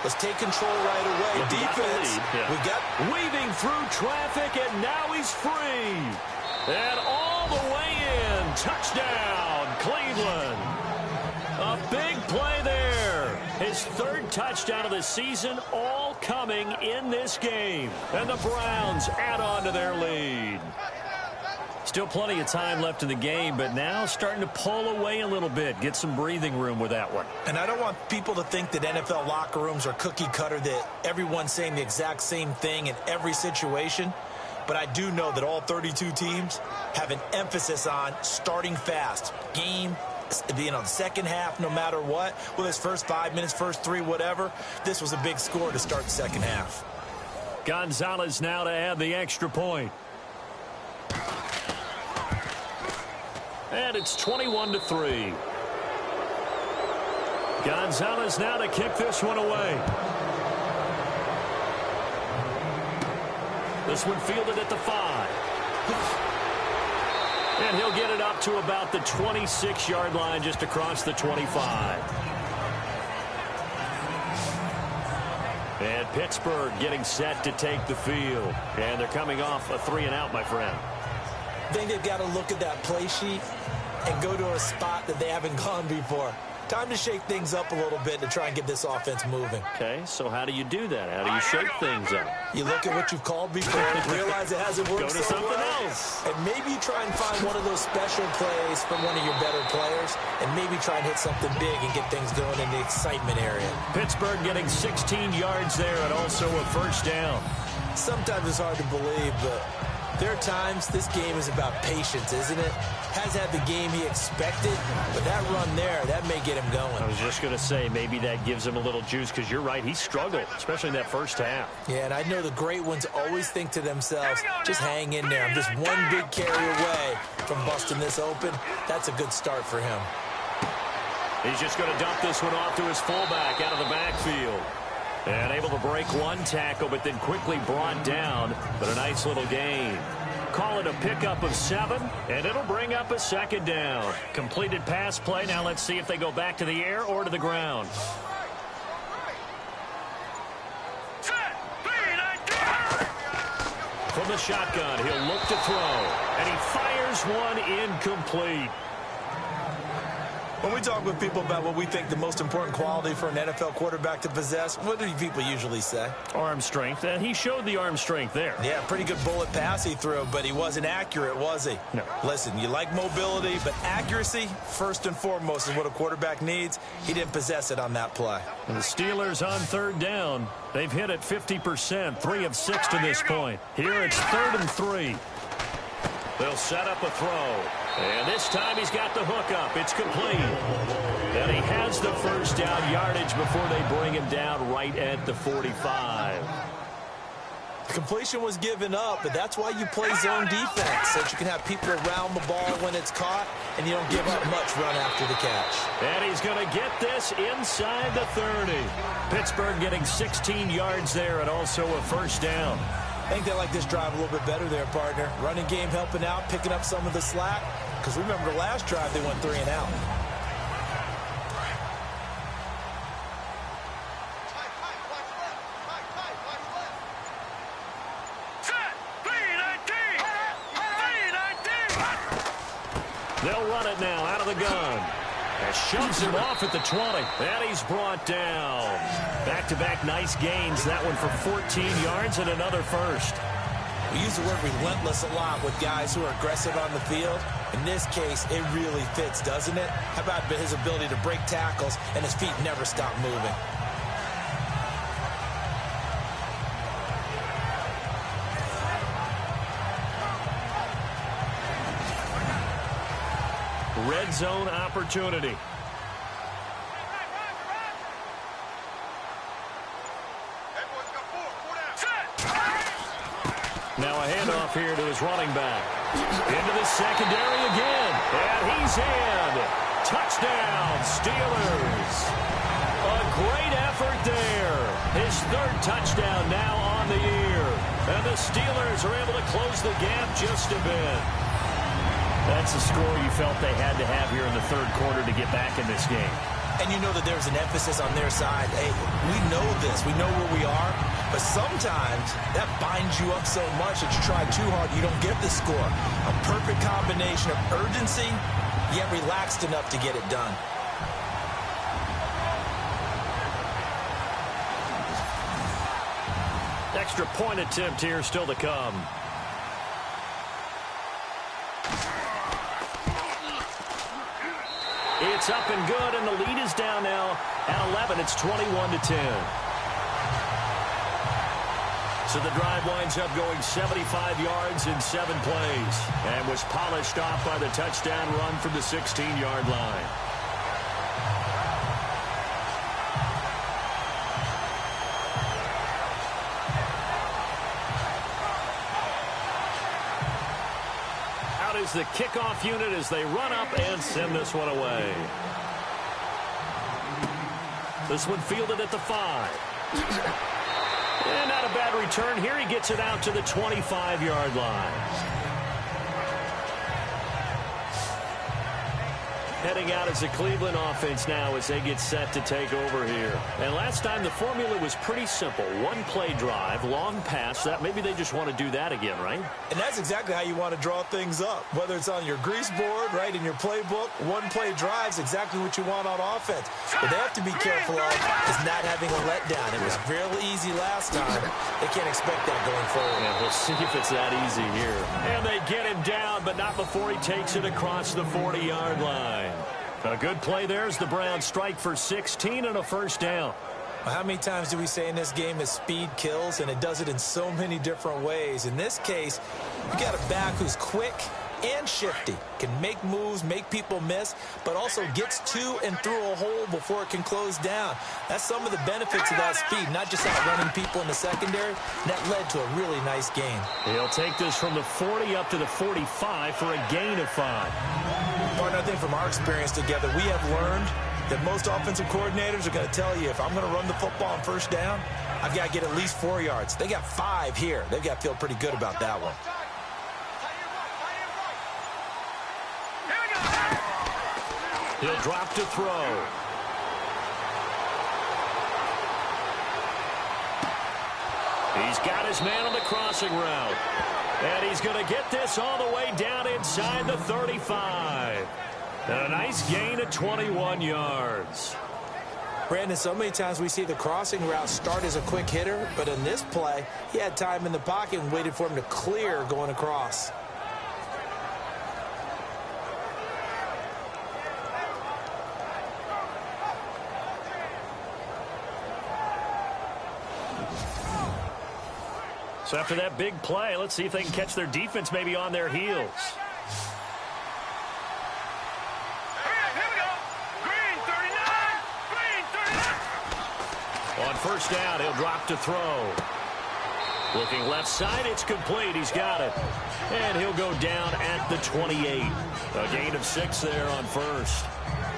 let's take control right away. Defense, we got weaving through traffic, and now he's free. And all the way in. Touchdown, Cleveland. A big play there. His 3rd touchdown of the season, all coming in this game. And the Browns add on to their lead. Still plenty of time left in the game, but now starting to pull away a little bit. Get some breathing room with that one. And I don't want people to think that NFL locker rooms are cookie cutter, that everyone's saying the exact same thing in every situation. But I do know that all 32 teams have an emphasis on starting fast. Game, the second half, no matter what. Whether it's first 5 minutes, first 3, whatever. This was a big score to start the second half. Gonzalez now to add the extra point. And it's 21-3. Gonzalez now to kick this one away. This one fielded at the 5. And he'll get it up to about the 26-yard line, just across the 25. And Pittsburgh getting set to take the field. And they're coming off a 3-and-out, my friend. I think they've got to look at that play sheet and go to a spot that they haven't gone before. Time to shake things up a little bit to try and get this offense moving. Okay, so how do you do that? How do you shake things up? You look at what you've called before, realize it hasn't worked so something well, else. And maybe you try and find one of those special plays from one of your better players, and maybe try and hit something big and get things going in the excitement area. Pittsburgh getting 16 yards there and also a 1st down. Sometimes it's hard to believe, but there are times this game is about patience, isn't it? Has had the game he expected, but that run there, that may get him going. I was just going to say, maybe that gives him a little juice, because you're right, he struggled, especially in that first half. Yeah, and I know the great ones always think to themselves, just hang in there. I'm just one big carry away from busting this open. That's a good start for him. He's just going to dump this one off to his fullback out of the backfield. And able to break one tackle, but then quickly brought down. But a nice little gain. Call it a pickup of 7, and it'll bring up a 2nd down. Completed pass play. Now let's see if they go back to the air or to the ground. From the shotgun, he'll look to throw. And he fires one incomplete. When we talk with people about what we think the most important quality for an NFL quarterback to possess, what do people usually say? Arm strength, and he showed the arm strength there. Yeah, pretty good bullet pass he threw, but he wasn't accurate, was he? No. Listen, you like mobility, but accuracy, first and foremost, is what a quarterback needs. He didn't possess it on that play. And the Steelers on 3rd down. They've hit it 50%, 3 of 6 to this point. Here it's 3rd and 3. They'll set up a throw. And this time he's got the hook up. It's complete. And he has the 1st down yardage before they bring him down right at the 45. The completion was given up, but that's why you play zone defense, so that you can have people around the ball when it's caught, and you don't give up much run after the catch. And he's going to get this inside the 30. Pittsburgh getting 16 yards there and also a 1st down. I think they like this drive a little bit better there, partner. Running game helping out, picking up some of the slack. Because remember, the last drive they went 3 and out. They'll run it now out of the gun. And shoves him off at the 20. And he's brought down. Back-to-back nice gains. That one for 14 yards and another 1st. We use the word relentless a lot with guys who are aggressive on the field. In this case, it really fits, doesn't it? How about his ability to break tackles and his feet never stop moving? Red zone opportunity. Now a handoff here to his running back. Into the secondary again. And he's in. Touchdown, Steelers. A great effort there. His third touchdown now on the year. And the Steelers are able to close the gap just a bit. That's a score you felt they had to have here in the third quarter to get back in this game. And you know that there's an emphasis on their side. Hey, we know this. We know where we are. But sometimes that binds you up so much that you try too hard, you don't get the score. A perfect combination of urgency, yet relaxed enough to get it done. Extra point attempt here still to come. It's up and good, and the lead is down now at 11. It's 21-10. So the drive winds up going 75 yards in 7 plays and was polished off by the touchdown run from the 16-yard line. Is the kickoff unit as they run up and send this one away. This one fielded at the 5. And not a bad return here. He gets it out to the 25-yard line. Heading out as a Cleveland offense now as they get set to take over here. And last time the formula was pretty simple. One play drive, long pass. That maybe they just want to do that again, right? And that's exactly how you want to draw things up. Whether it's on your grease board, right, in your playbook, one play drive's exactly what you want on offense. What they have to be careful of is not having a letdown. It was real easy last time. They can't expect that going forward. Yeah, we'll see if it's that easy here. And they get him down, but not before he takes it across the 40-yard line. A good play there as the Browns strike for 16 and a first down. Well, how many times do we say in this game that speed kills, and it does it in so many different ways? In this case, you got a back who's quick and shifty, can make moves, make people miss, but also gets to and through a hole before it can close down. That's some of the benefits of that speed, not just outrunning people in the secondary. That led to a really nice gain. He'll take this from the 40 up to the 45 for a gain of 5. Partner, I think from our experience together, we have learned that most offensive coordinators are going to tell you, if I'm going to run the football on first down, I've got to get at least 4 yards. They got 5 here. They've got to feel pretty good about that one. He'll drop to throw. He's got his man on the crossing route. And he's going to get this all the way down inside the 35. And a nice gain of 21 yards. Brandon, so many times we see the crossing route start as a quick hitter, but in this play, he had time in the pocket and waited for him to clear going across. So after that big play, let's see if they can catch their defense maybe on their heels. Here we go. Green 39. Green 39. On first down, he'll drop to throw. Looking left side, it's complete. He's got it. And he'll go down at the 28. A gain of 6 there on first.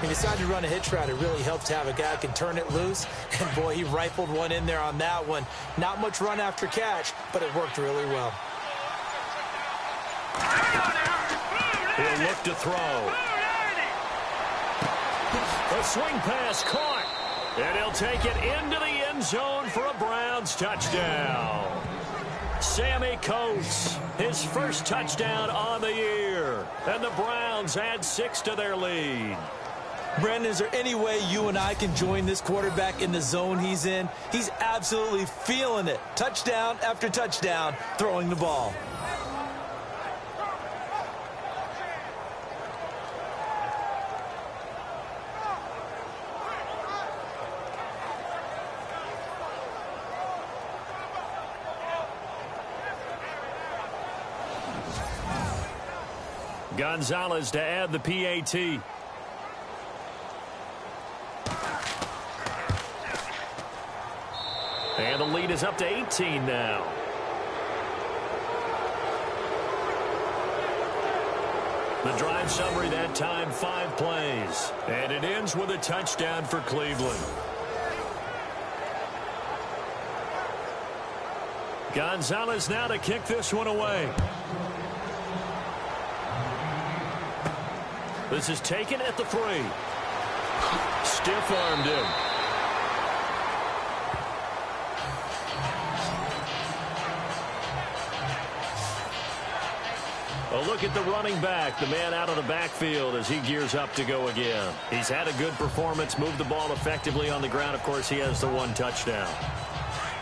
He decided to run a hitch route. It really helped to have a guy who can turn it loose. And, boy, he rifled one in there on that one. Not much run after catch, but it worked really well. He'll look to throw. A swing pass caught. And he'll take it into the end zone for a Browns touchdown. Sammy Coates, his first touchdown on the year. And the Browns add 6 to their lead. Brandon, is there any way you and I can join this quarterback in the zone he's in? He's absolutely feeling it. Touchdown after touchdown, throwing the ball. Gonzalez to add the PAT. And the lead is up to 18 now. The drive summary that time, 5 plays. And it ends with a touchdown for Cleveland. Gonzalez now to kick this one away. This is taken at the 3. Stiff-armed him. A look at the running back, the man out of the backfield as he gears up to go again. He's had a good performance, moved the ball effectively on the ground. Of course, he has the 1 touchdown.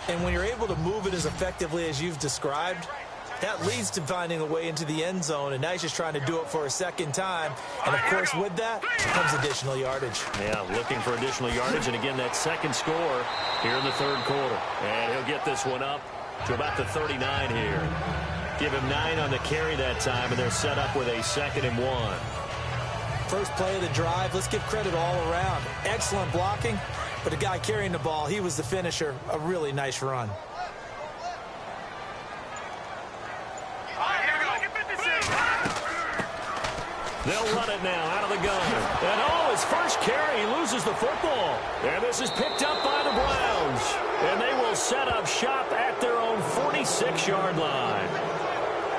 And when you're able to move it as effectively as you've described, that leads to finding a way into the end zone, and now he's just trying to do it for a second time. And, of course, with that comes additional yardage. Yeah, looking for additional yardage, and again, that second score here in the 3rd quarter. And he'll get this one up to about the 39 here. Give him 9 on the carry that time, and they're set up with a 2nd and 1. First play of the drive, let's give credit all around. Excellent blocking, but the guy carrying the ball, he was the finisher. A really nice run. They'll run it now out of the gun. And, his first carry, he loses the football. And this is picked up by the Browns. And they will set up shop at their own 46-yard line.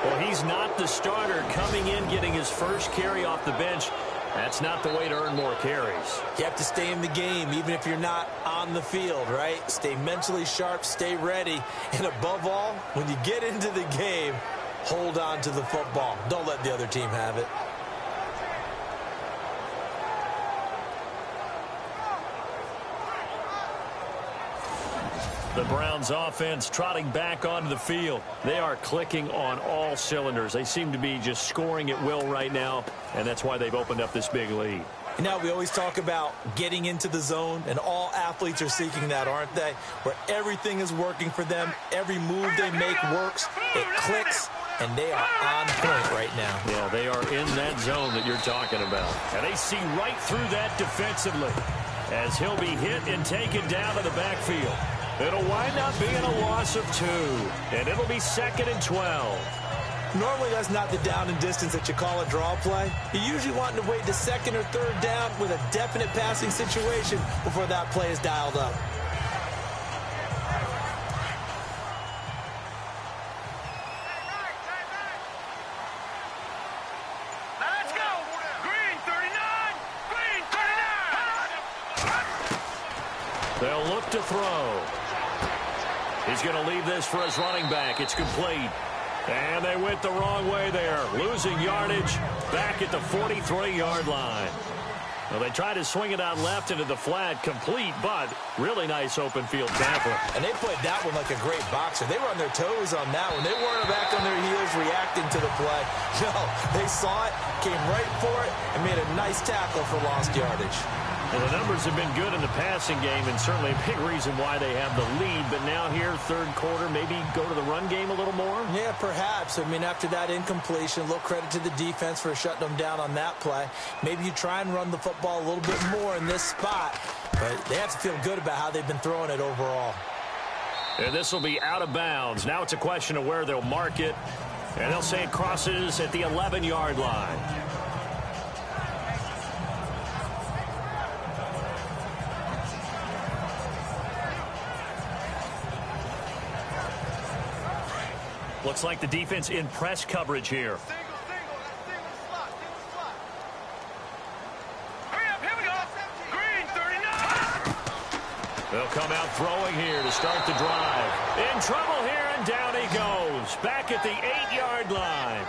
Well, he's not the starter coming in, getting his first carry off the bench. That's not the way to earn more carries. You have to stay in the game, even if you're not on the field, right? Stay mentally sharp, stay ready. And above all, when you get into the game, hold on to the football. Don't let the other team have it. The Browns offense trotting back onto the field. They are clicking on all cylinders. They seem to be just scoring at will right now, and that's why they've opened up this big lead. You know, we always talk about getting into the zone, and all athletes are seeking that, aren't they? Where everything is working for them. Every move they make works. It clicks, and they are on point right now. Yeah, they are in that zone that you're talking about. And they see right through that defensively as he'll be hit and taken down to the backfield. It'll wind up being a loss of 2, and it'll be 2nd and 12. Normally, that's not the down and distance that you call a draw play. You usually want to wait to 2nd or 3rd down with a definite passing situation before that play is dialed up. Now let's go. Green 39. Green 39. They'll look to throw. He's going to leave this for his running back. It's complete. And they went the wrong way there. Losing yardage back at the 43-yard line. Well, they tried to swing it out left into the flat. Complete, but really nice open field tackle. And they played that one like a great boxer. They were on their toes on that one. They weren't back on their heels reacting to the play. No, they saw it, came right for it, and made a nice tackle for lost yardage. Well, the numbers have been good in the passing game, and certainly a big reason why they have the lead. But now here, 3rd quarter, maybe go to the run game a little more? Yeah, perhaps. I mean, after that incompletion, a little credit to the defense for shutting them down on that play. Maybe you try and run the football a little bit more in this spot. But they have to feel good about how they've been throwing it overall. And this will be out of bounds. Now it's a question of where they'll mark it. And they'll say it crosses at the 11-yard line. Looks like the defense in press coverage here. Hurry up, here we go. Green 39. They'll come out throwing here to start the drive. In trouble here, and down he goes. Back at the 8-yard line.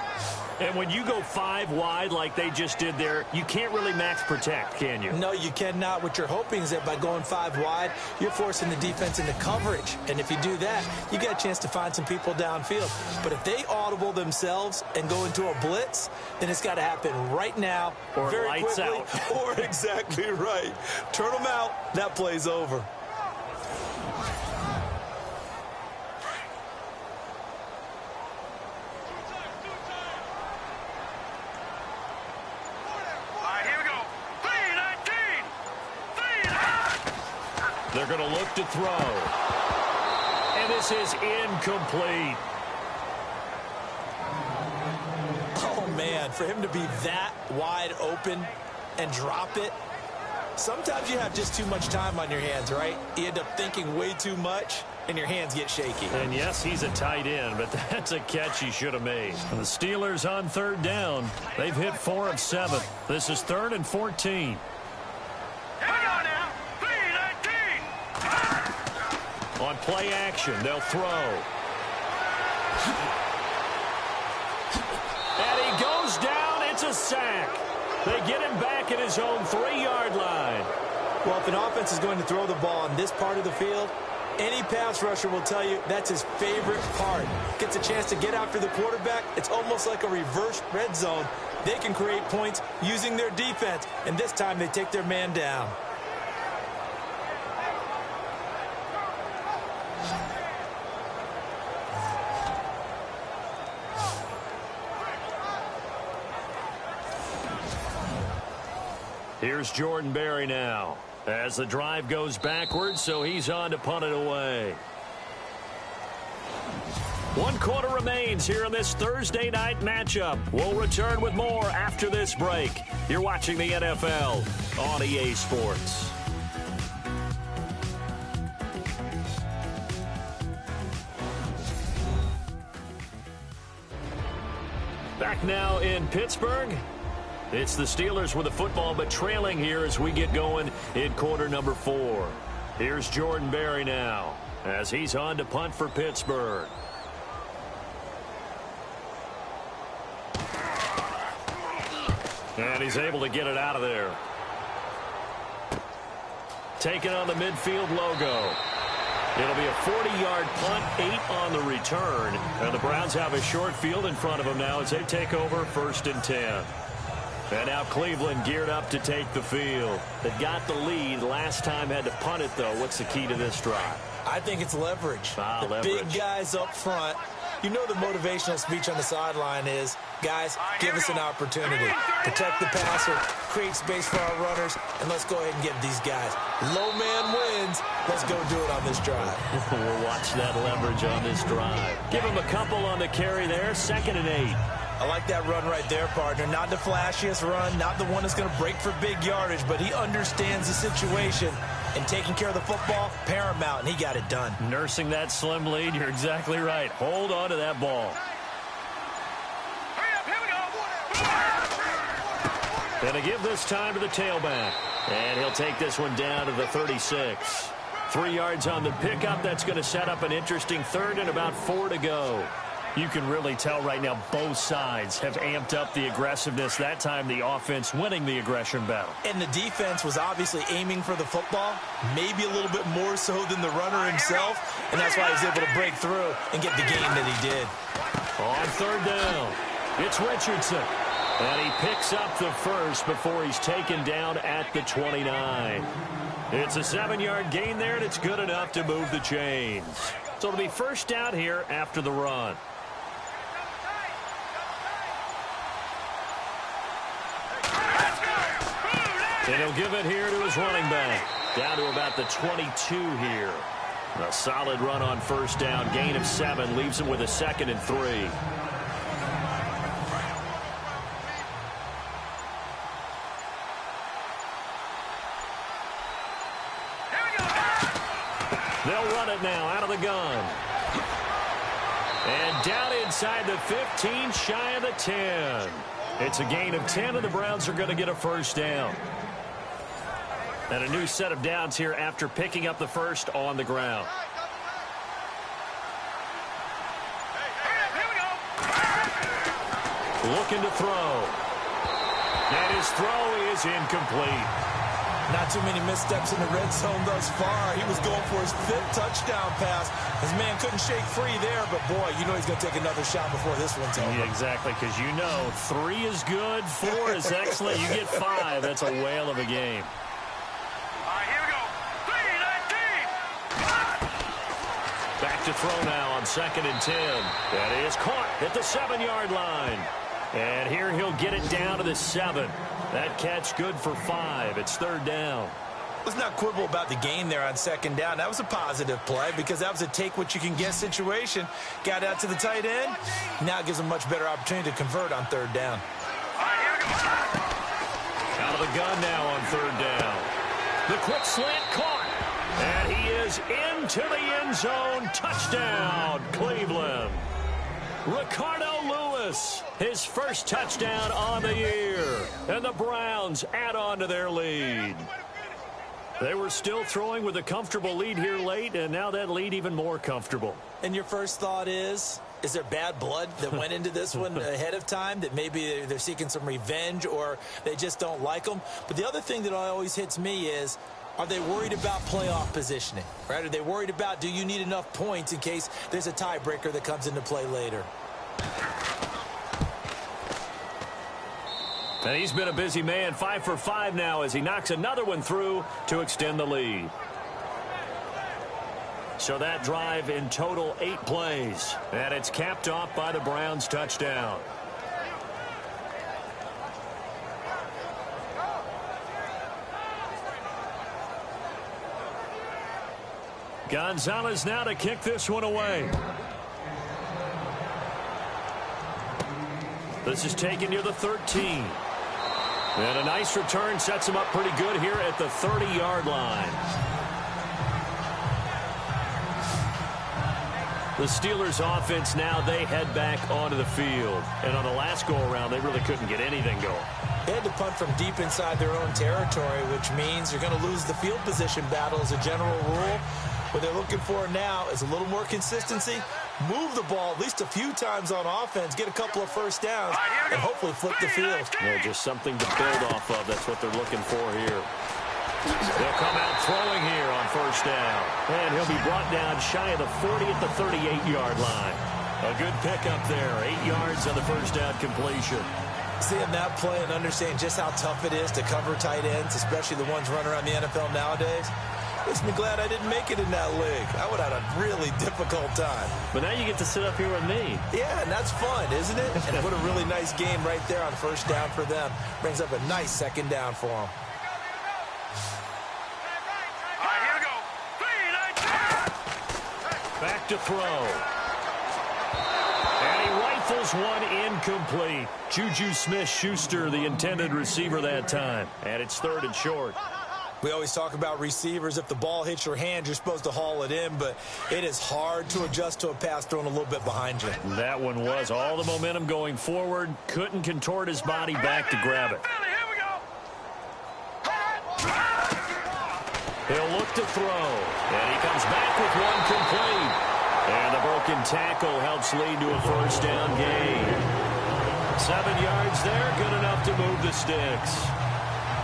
And when you go 5 wide like they just did there, you can't really max protect, can you? No, you cannot. What you're hoping is that by going 5 wide, you're forcing the defense into coverage. And if you do that, you get a chance to find some people downfield. But if they audible themselves and go into a blitz, then it's got to happen right now, or very lights quickly, out. Or exactly right. Turn them out. That play's over. They're going to look to throw. And this is incomplete. Oh, man. line. For him to be that wide open and drop it, sometimes you have just too much time on your hands, right? You end up thinking way too much, and your hands get shaky. And yes, he's a tight end, but that's a catch he should have made. And the Steelers on third down. They've hit 4 of 7. This is 3rd and 14. Here we go now. 3-19. On play action, they'll throw. And he goes down. It's a sack. They get him back at his own 3-yard line. Well, if an offense is going to throw the ball on this part of the field, any pass rusher will tell you that's his favorite part. Gets a chance to get after the quarterback. It's almost like a reverse red zone. They can create points using their defense, and this time they take their man down. Here's Jordan Berry now as the drive goes backwards, so he's on to punt it away. 1 quarter remains here in this Thursday night matchup. We'll return with more after this break. You're watching the NFL on EA Sports. Back now in Pittsburgh. It's the Steelers with the football, but trailing here as we get going in quarter number 4. Here's Jordan Berry now as he's on to punt for Pittsburgh. And he's able to get it out of there. Taking on the midfield logo. It'll be a 40-yard punt, 8 on the return. And the Browns have a short field in front of them now as they take over 1st and 10. And now Cleveland geared up to take the field. They got the lead last time, had to punt it, though. What's the key to this drive? I think it's leverage. Leverage. Big guys up front. You know the motivational speech on the sideline is, guys, give us an opportunity. Protect the passer, create space for our runners, and let's go ahead and get these guys. Low man wins. Let's go do it on this drive. We'll watch that leverage on this drive. Give him a couple on the carry there, 2nd and 8. I like that run right there, partner. Not the flashiest run, not the one that's going to break for big yardage, but he understands the situation. And taking care of the football, paramount, and he got it done. Nursing that slim lead, you're exactly right. Hold on to that ball. Gonna give this time to the tailback. And he'll take this one down to the 36. 3 yards on the pickup. That's going to set up an interesting 3rd and about 4 to go. You can really tell right now both sides have amped up the aggressiveness. That time the offense winning the aggression battle. And the defense was obviously aiming for the football, maybe a little bit more so than the runner himself, and that's why he was able to break through and get the game that he did. On 3rd down, it's Richardson. And he picks up the first before he's taken down at the 29. It's a 7-yard gain there, and it's good enough to move the chains. So it'll be 1st down here after the run. And he'll give it here to his running back. Down to about the 22 here. A solid run on 1st down. Gain of 7 leaves him with a 2nd and 3. They'll run it now out of the gun. And down inside the 15, shy of the 10. It's a gain of 10, and the Browns are going to get a 1st down. And a new set of downs here after picking up the first on the ground. Looking to throw. And his throw is incomplete. Not too many missteps in the red zone thus far. He was going for his 5th touchdown pass. His man couldn't shake free there, but boy, you know he's going to take another shot before this one's over. Yeah, exactly, because you know 3 is good, 4 is excellent. You get 5. That's a whale of a game. All right, here we go. 3-19. Back to throw now on 2nd and 10. That is caught at the 7-yard line. And here he'll get it down to the 7. That catch good for 5. It's 3rd down. Let's not quibble about the gain there on 2nd down. That was a positive play because that was a take-what-you-can-get situation. Got out to the tight end. Now it gives him a much better opportunity to convert on 3rd down. Out of the gun now on third down. The quick slant caught. And he is into the end zone. Touchdown, Cleveland. Ricardo Lewis, his first touchdown on the year. And the Browns add on to their lead. They were still throwing with a comfortable lead here late, and now that lead even more comfortable. And your first thought is there bad blood that went into this one ahead of time, that maybe they're seeking some revenge or they just don't like them? But the other thing that always hits me is, are they worried about playoff positioning? Right? Are they worried about, do you need enough points in case there's a tiebreaker that comes into play later? And he's been a busy man, 5 for 5 now as he knocks another one through to extend the lead. So that drive in total 8 plays. And it's capped off by the Browns touchdown. Gonzalez now to kick this one away. This is taken near the 13. And a nice return sets him up pretty good here at the 30-yard line. The Steelers offense now, they head back onto the field. And on the last go-around, they really couldn't get anything going. They had to punt from deep inside their own territory, which means you're going to lose the field position battle as a general rule. What they're looking for now is a little more consistency, move the ball at least a few times on offense, get a couple of first downs, and hopefully flip the field. Yeah, just something to build off of. That's what they're looking for here. They'll come out throwing here on first down. And he'll be brought down shy of the 40 at the 38-yard line. A good pickup there. 8 yards on the first down completion. Seeing that play and understanding just how tough it is to cover tight ends, especially the ones running around the NFL nowadays, makes me glad I didn't make it in that league. I would have had a really difficult time. But now you get to sit up here with me. Yeah, and that's fun, isn't it? And put a really nice game right there on first down for them. Brings up a nice second down for them. Back to throw. And he rifles one incomplete. Juju Smith-Schuster, the intended receiver that time. And it's 3rd and short. We always talk about receivers. If the ball hits your hand, you're supposed to haul it in, but it is hard to adjust to a pass thrown a little bit behind you. That one was all the momentum going forward. Couldn't contort his body back to grab it. He'll look to throw. And he comes back with one complete. And the broken tackle helps lead to a first down gain. 7 yards there, good enough to move the sticks.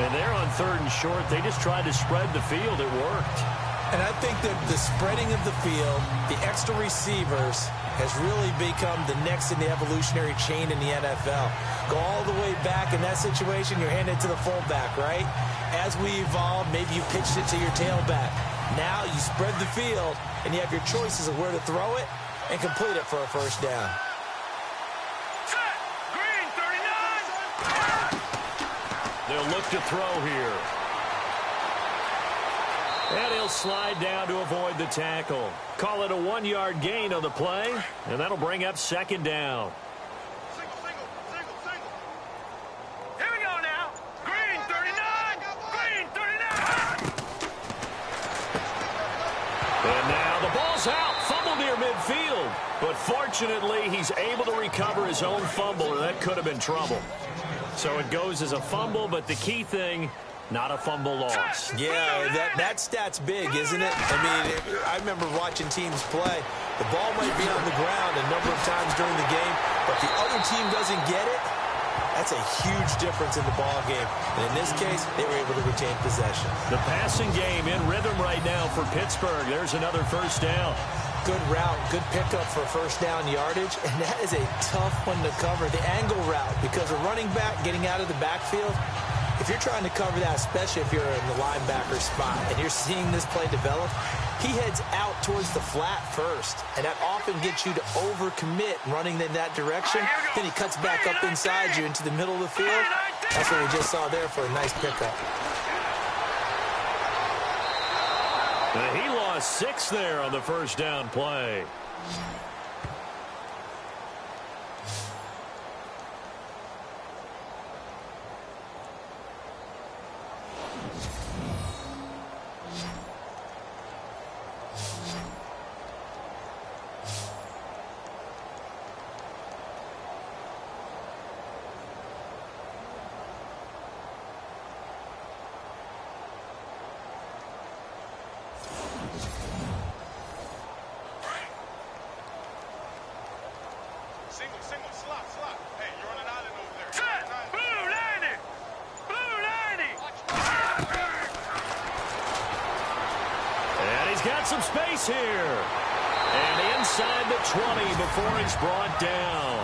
And they're on 3rd and short. They just tried to spread the field. It worked. And I think that the spreading of the field, the extra receivers, has really become the next in the evolutionary chain in the NFL. Go all the way back in that situation, you're handed to the fullback, right? As we evolve, maybe you pitched it to your tailback. Now you spread the field, and you have your choices of where to throw it and complete it for a first down. They'll look to throw here. And he'll slide down to avoid the tackle. Call it a 1-yard gain on the play, and that'll bring up 2nd down. Here we go now. Green 39. Green 39. And now the ball's out. Fumble near midfield. But fortunately, he's able to recover his own fumble, or that could have been trouble. So it goes as a fumble, but the key thing, not a fumble loss. Yeah, that stat's big, isn't it? I mean, I remember watching teams play. The ball might be on the ground a number of times during the game, but the other team doesn't get it. That's a huge difference in the ball game. And in this case, they were able to retain possession. The passing game in rhythm right now for Pittsburgh. There's another first down. Good route, good pickup for first down yardage, and that is a tough one to cover, the angle route, because a running back getting out of the backfield, if you're trying to cover that, especially if you're in the linebacker spot, and you're seeing this play develop, he heads out towards the flat first, and that often gets you to overcommit running in that direction. Then he cuts back up inside you into the middle of the field. That's what we just saw there for a nice pickup. And he lost 6 there on the first down play. Single, slot. Hey, you're on an island over there. Set! Blue landing! Blue landing! And he's got some space here. And inside the 20 before he's brought down.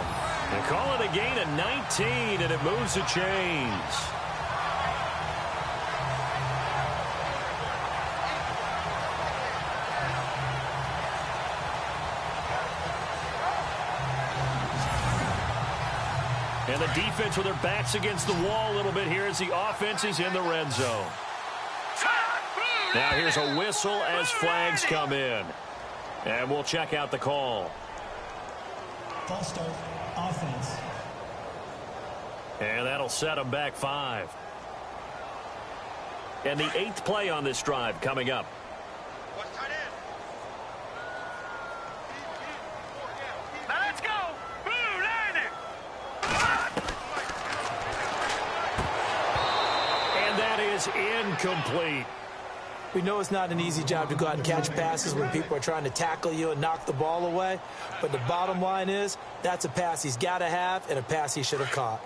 And call it a gain of 19, and it moves the chains. And the defense with their backs against the wall a little bit here as the offense is in the red zone. Now here's a whistle as flags come in. And we'll check out the call. False start, offense. And that'll set them back 5. And the 8th play on this drive coming up. Now let's go! Blue landing! And that is incomplete. We know it's not an easy job to go out and catch passes when people are trying to tackle you and knock the ball away. But the bottom line is, that's a pass he's got to have and a pass he should have caught.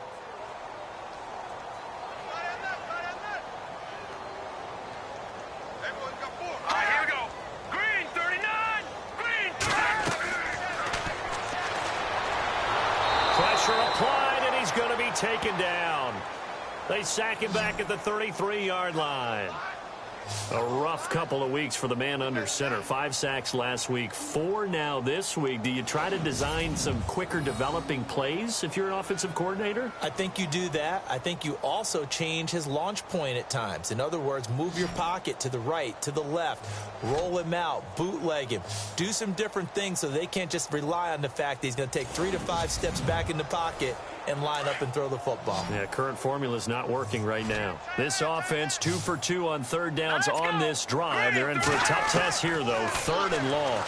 All right, here we go. Green 39! Green 30! Pressure applied, and he's going to be taken down. They sack him back at the 33-yard line. A rough couple of weeks for the man under center. 5 sacks last week, 4 now this week. Do you try to design some quicker developing plays if you're an offensive coordinator? I think you do that. I think you also change his launch point at times. In other words, move your pocket to the right, to the left, roll him out, bootleg him. Do some different things so they can't just rely on the fact that he's going to take 3 to 5 steps back in the pocket and line up and throw the football. Yeah, current formula is not working right now. This offense 2 for 2 on third downs on this drive. They're in for a tough test here, though. 3rd and long.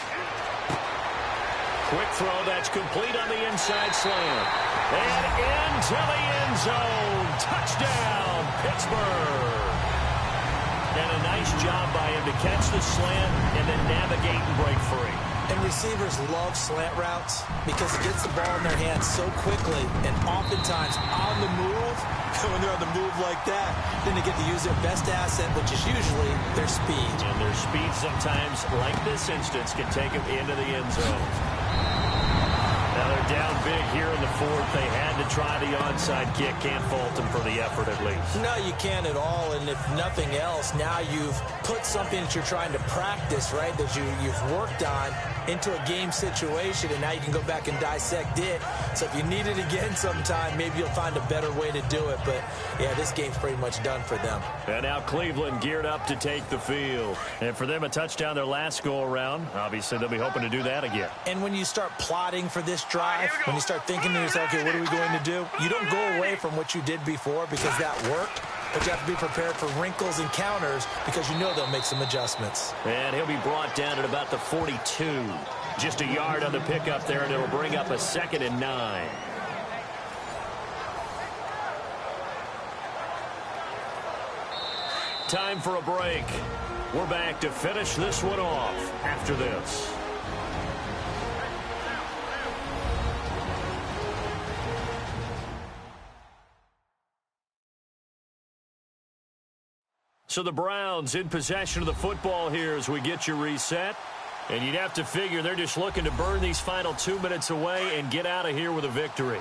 Quick throw that's complete on the inside slant. And into the end zone. Touchdown, Pittsburgh. And a nice job by him to catch the slant and then navigate and break free. And receivers love slant routes because it gets the ball in their hands so quickly and oftentimes on the move. When they're on the move like that, then they get to use their best asset, which is usually their speed. And their speed sometimes, like this instance, can take them into the end zone. Now they're down big here in the 4th. They had to try the onside kick. Can't fault them for the effort at least. No, you can't at all. And if nothing else, now you've put something that you're trying to practice, right, that you've worked on into a game situation, and now you can go back and dissect it. So if you need it again sometime, maybe you'll find a better way to do it. But, yeah, this game's pretty much done for them. And now Cleveland geared up to take the field. And for them, a touchdown their last go-around. Obviously, they'll be hoping to do that again. And when you start plotting for this drive, when you start thinking to yourself, okay, what are we going to do? You don't go away from what you did before because that worked. But you have to be prepared for wrinkles and counters because you know they'll make some adjustments. And he'll be brought down at about the 42. Just a yard on the pickup there, and it'll bring up a 2nd and 9. Time for a break. We're back to finish this one off after this. So the Browns in possession of the football here as we get you reset. And you'd have to figure they're just looking to burn these final 2 minutes away and get out of here with a victory.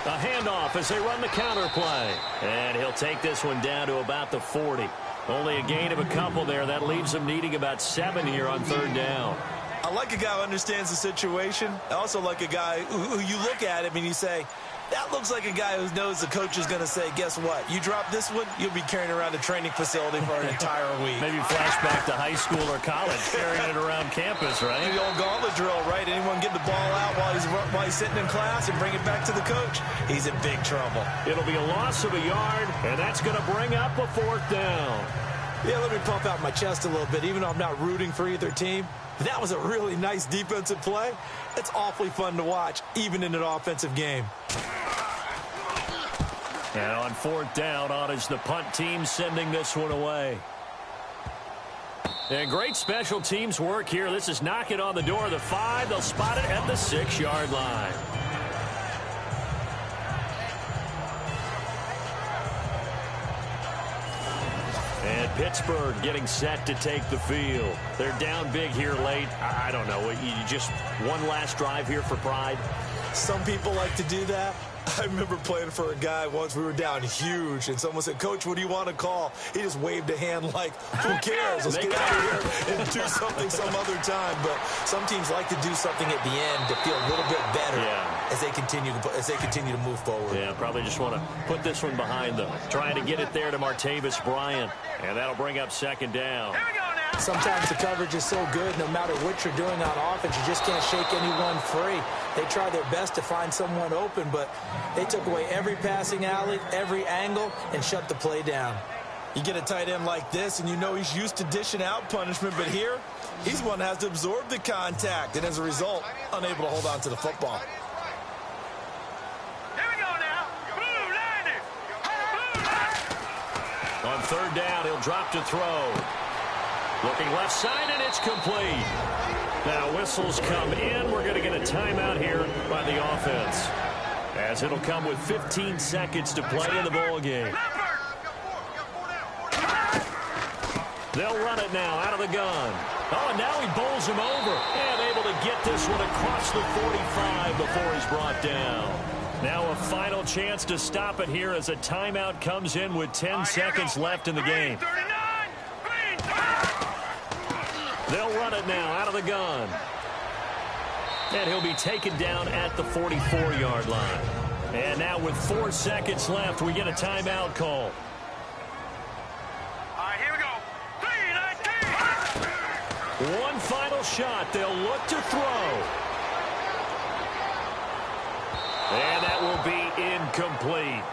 A handoff as they run the counter play. And he'll take this one down to about the 40. Only a gain of a couple there. That leaves them needing about 7 here on 3rd down. I like a guy who understands the situation. I also like a guy who you look at him and you say, that looks like a guy who knows the coach is going to say, guess what? You drop this one, you'll be carrying around a training facility for an entire week. Maybe flashback to high school or college, carrying it around campus, right? The old gauntlet drill, right? Anyone get the ball out while he's sitting in class and bring it back to the coach, he's in big trouble. It'll be a loss of a yard, and that's going to bring up a 4th down. Yeah, let me pump out my chest a little bit, even though I'm not rooting for either team. That was a really nice defensive play. It's awfully fun to watch, even in an offensive game. And on fourth down, on is the punt team sending this one away. And great special teams work here. This is knocking on the door of the 5. They'll spot it at the 6-yard line. And Pittsburgh getting set to take the field. They're down big here late. I don't know. You just one last drive here for pride? Some people like to do that. I remember playing for a guy once. We were down huge, and someone said, "Coach, what do you want to call?" He just waved a hand like, "Who cares? Let's get out of here and do something some other time." But some teams like to do something at the end to feel a little bit better as they continue to move forward. Yeah, probably just want to put this one behind them. Trying to get it there to Martavis Bryant, and that'll bring up second down. Here we go now. Sometimes the coverage is so good, no matter what you're doing on offense, you just can't shake anyone free. They try their best to find someone open, but they took away every passing alley, every angle, and shut the play down. You get a tight end like this, and you know he's used to dishing out punishment, but here, he's one that has to absorb the contact, and as a result, unable to hold on to the football. Here we go now. Blue landed. Blue landed. On third down, he'll drop to throw. Looking left side, and it's complete. Now whistles come in. We're going to get a timeout here by the offense, as it'll come with 15 seconds to play in the ball game. They'll run it now out of the gun. Oh, and now he bowls him over, and able to get this one across the 45 before he's brought down. Now a final chance to stop it here as a timeout comes in with 10 seconds left in the game. They'll run it now out of the gun. And he'll be taken down at the 44-yard line. And now with 4 seconds left, we get a timeout call. All right, here we go. 3-19. One final shot. They'll look to throw. And that will be incomplete,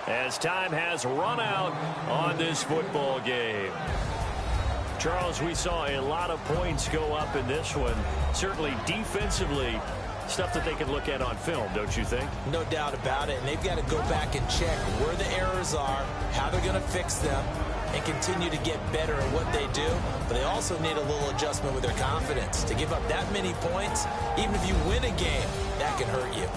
as time has run out on this football game. Charles, we saw a lot of points go up in this one. Certainly defensively, stuff that they can look at on film, don't you think? No doubt about it, and they've got to go back and check where the errors are, how they're going to fix them, and continue to get better at what they do. But they also need a little adjustment with their confidence. To give up that many points, even if you win a game, that can hurt you.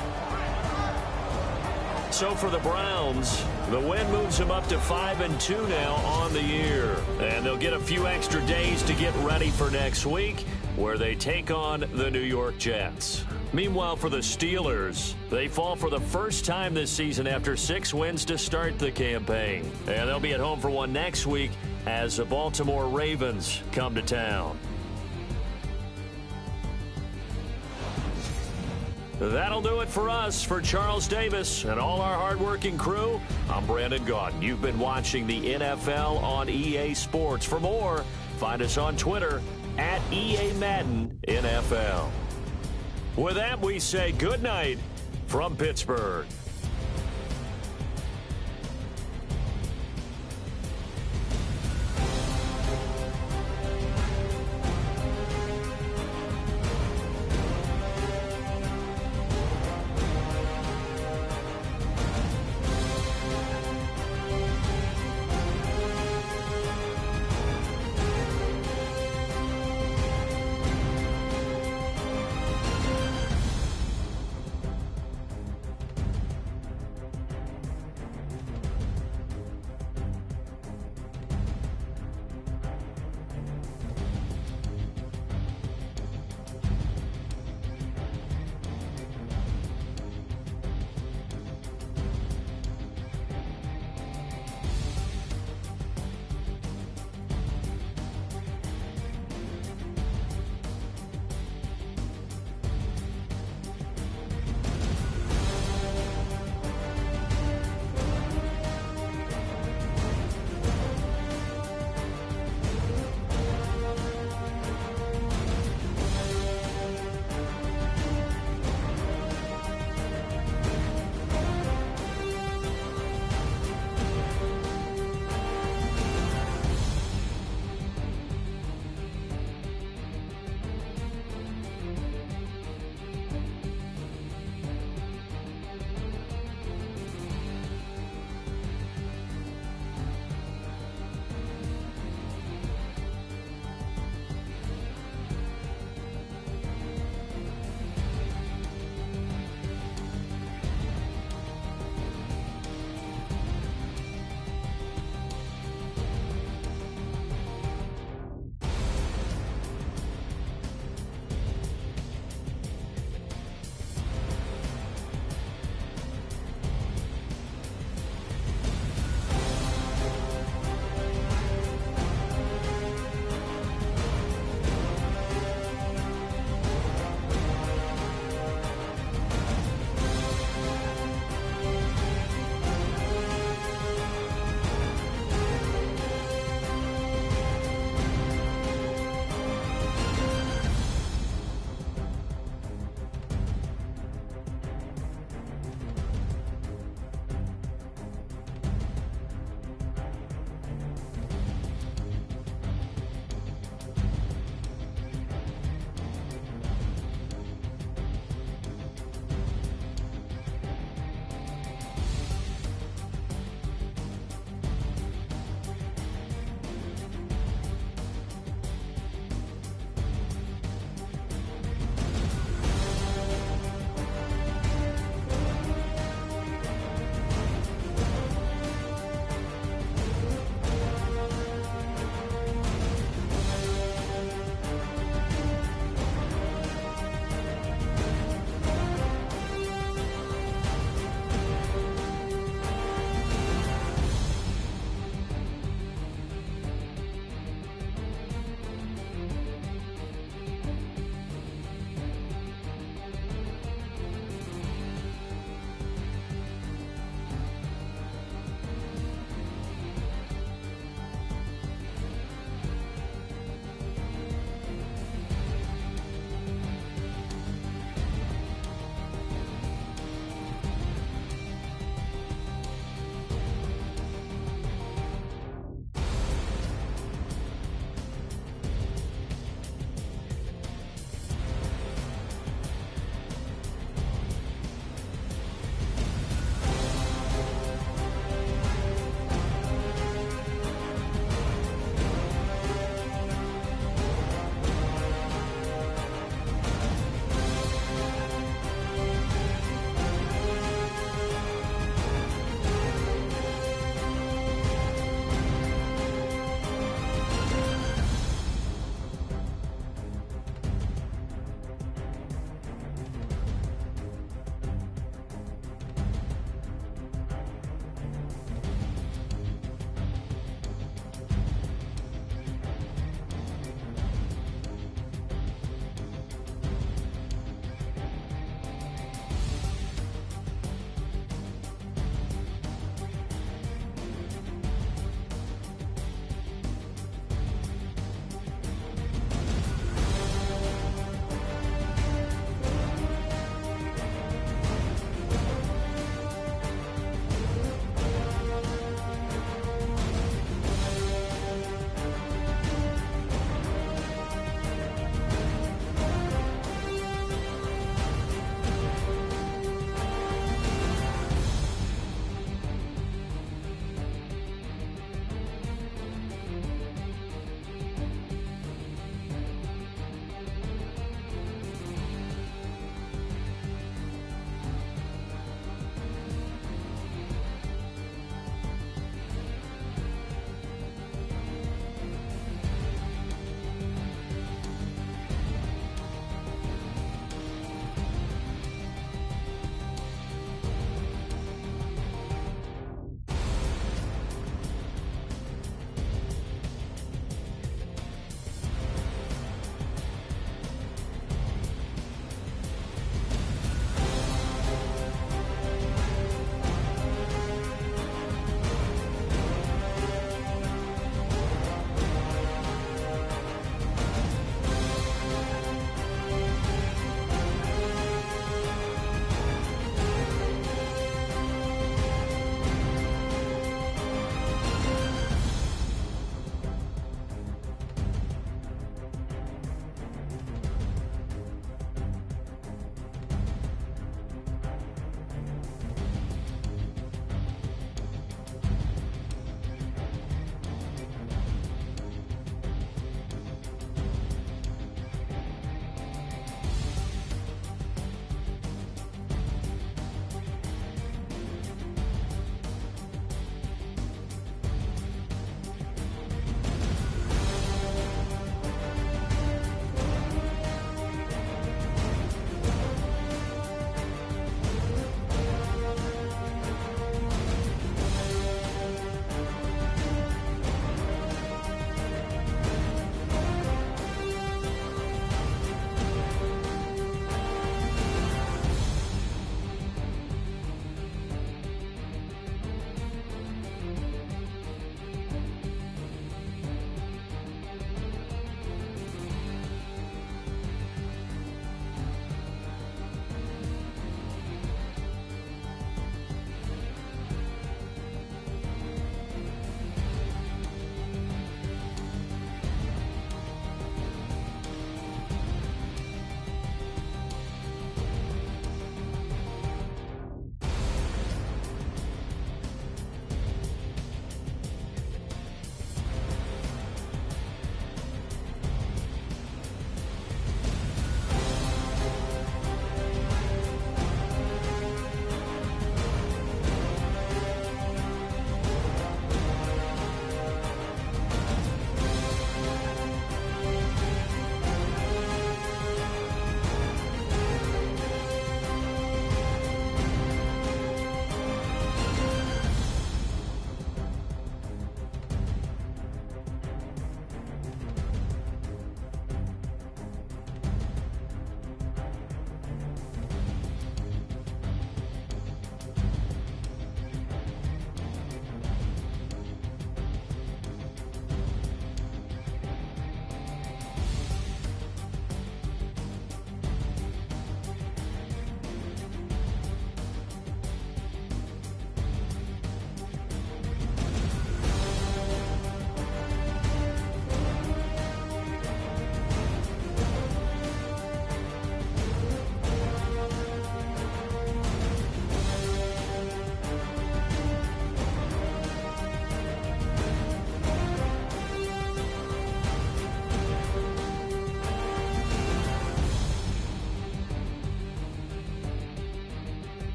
So for the Browns, the win moves them up to 5-2 now on the year. And they'll get a few extra days to get ready for next week, where they take on the New York Jets. Meanwhile, for the Steelers, they fall for the first time this season after 6 wins to start the campaign. And they'll be at home for one next week as the Baltimore Ravens come to town. That'll do it for us. For Charles Davis and all our hardworking crew, I'm Brandon Gaudin. You've been watching the NFL on EA Sports. For more, find us on Twitter at EA Madden NFL. With that, we say good night from Pittsburgh.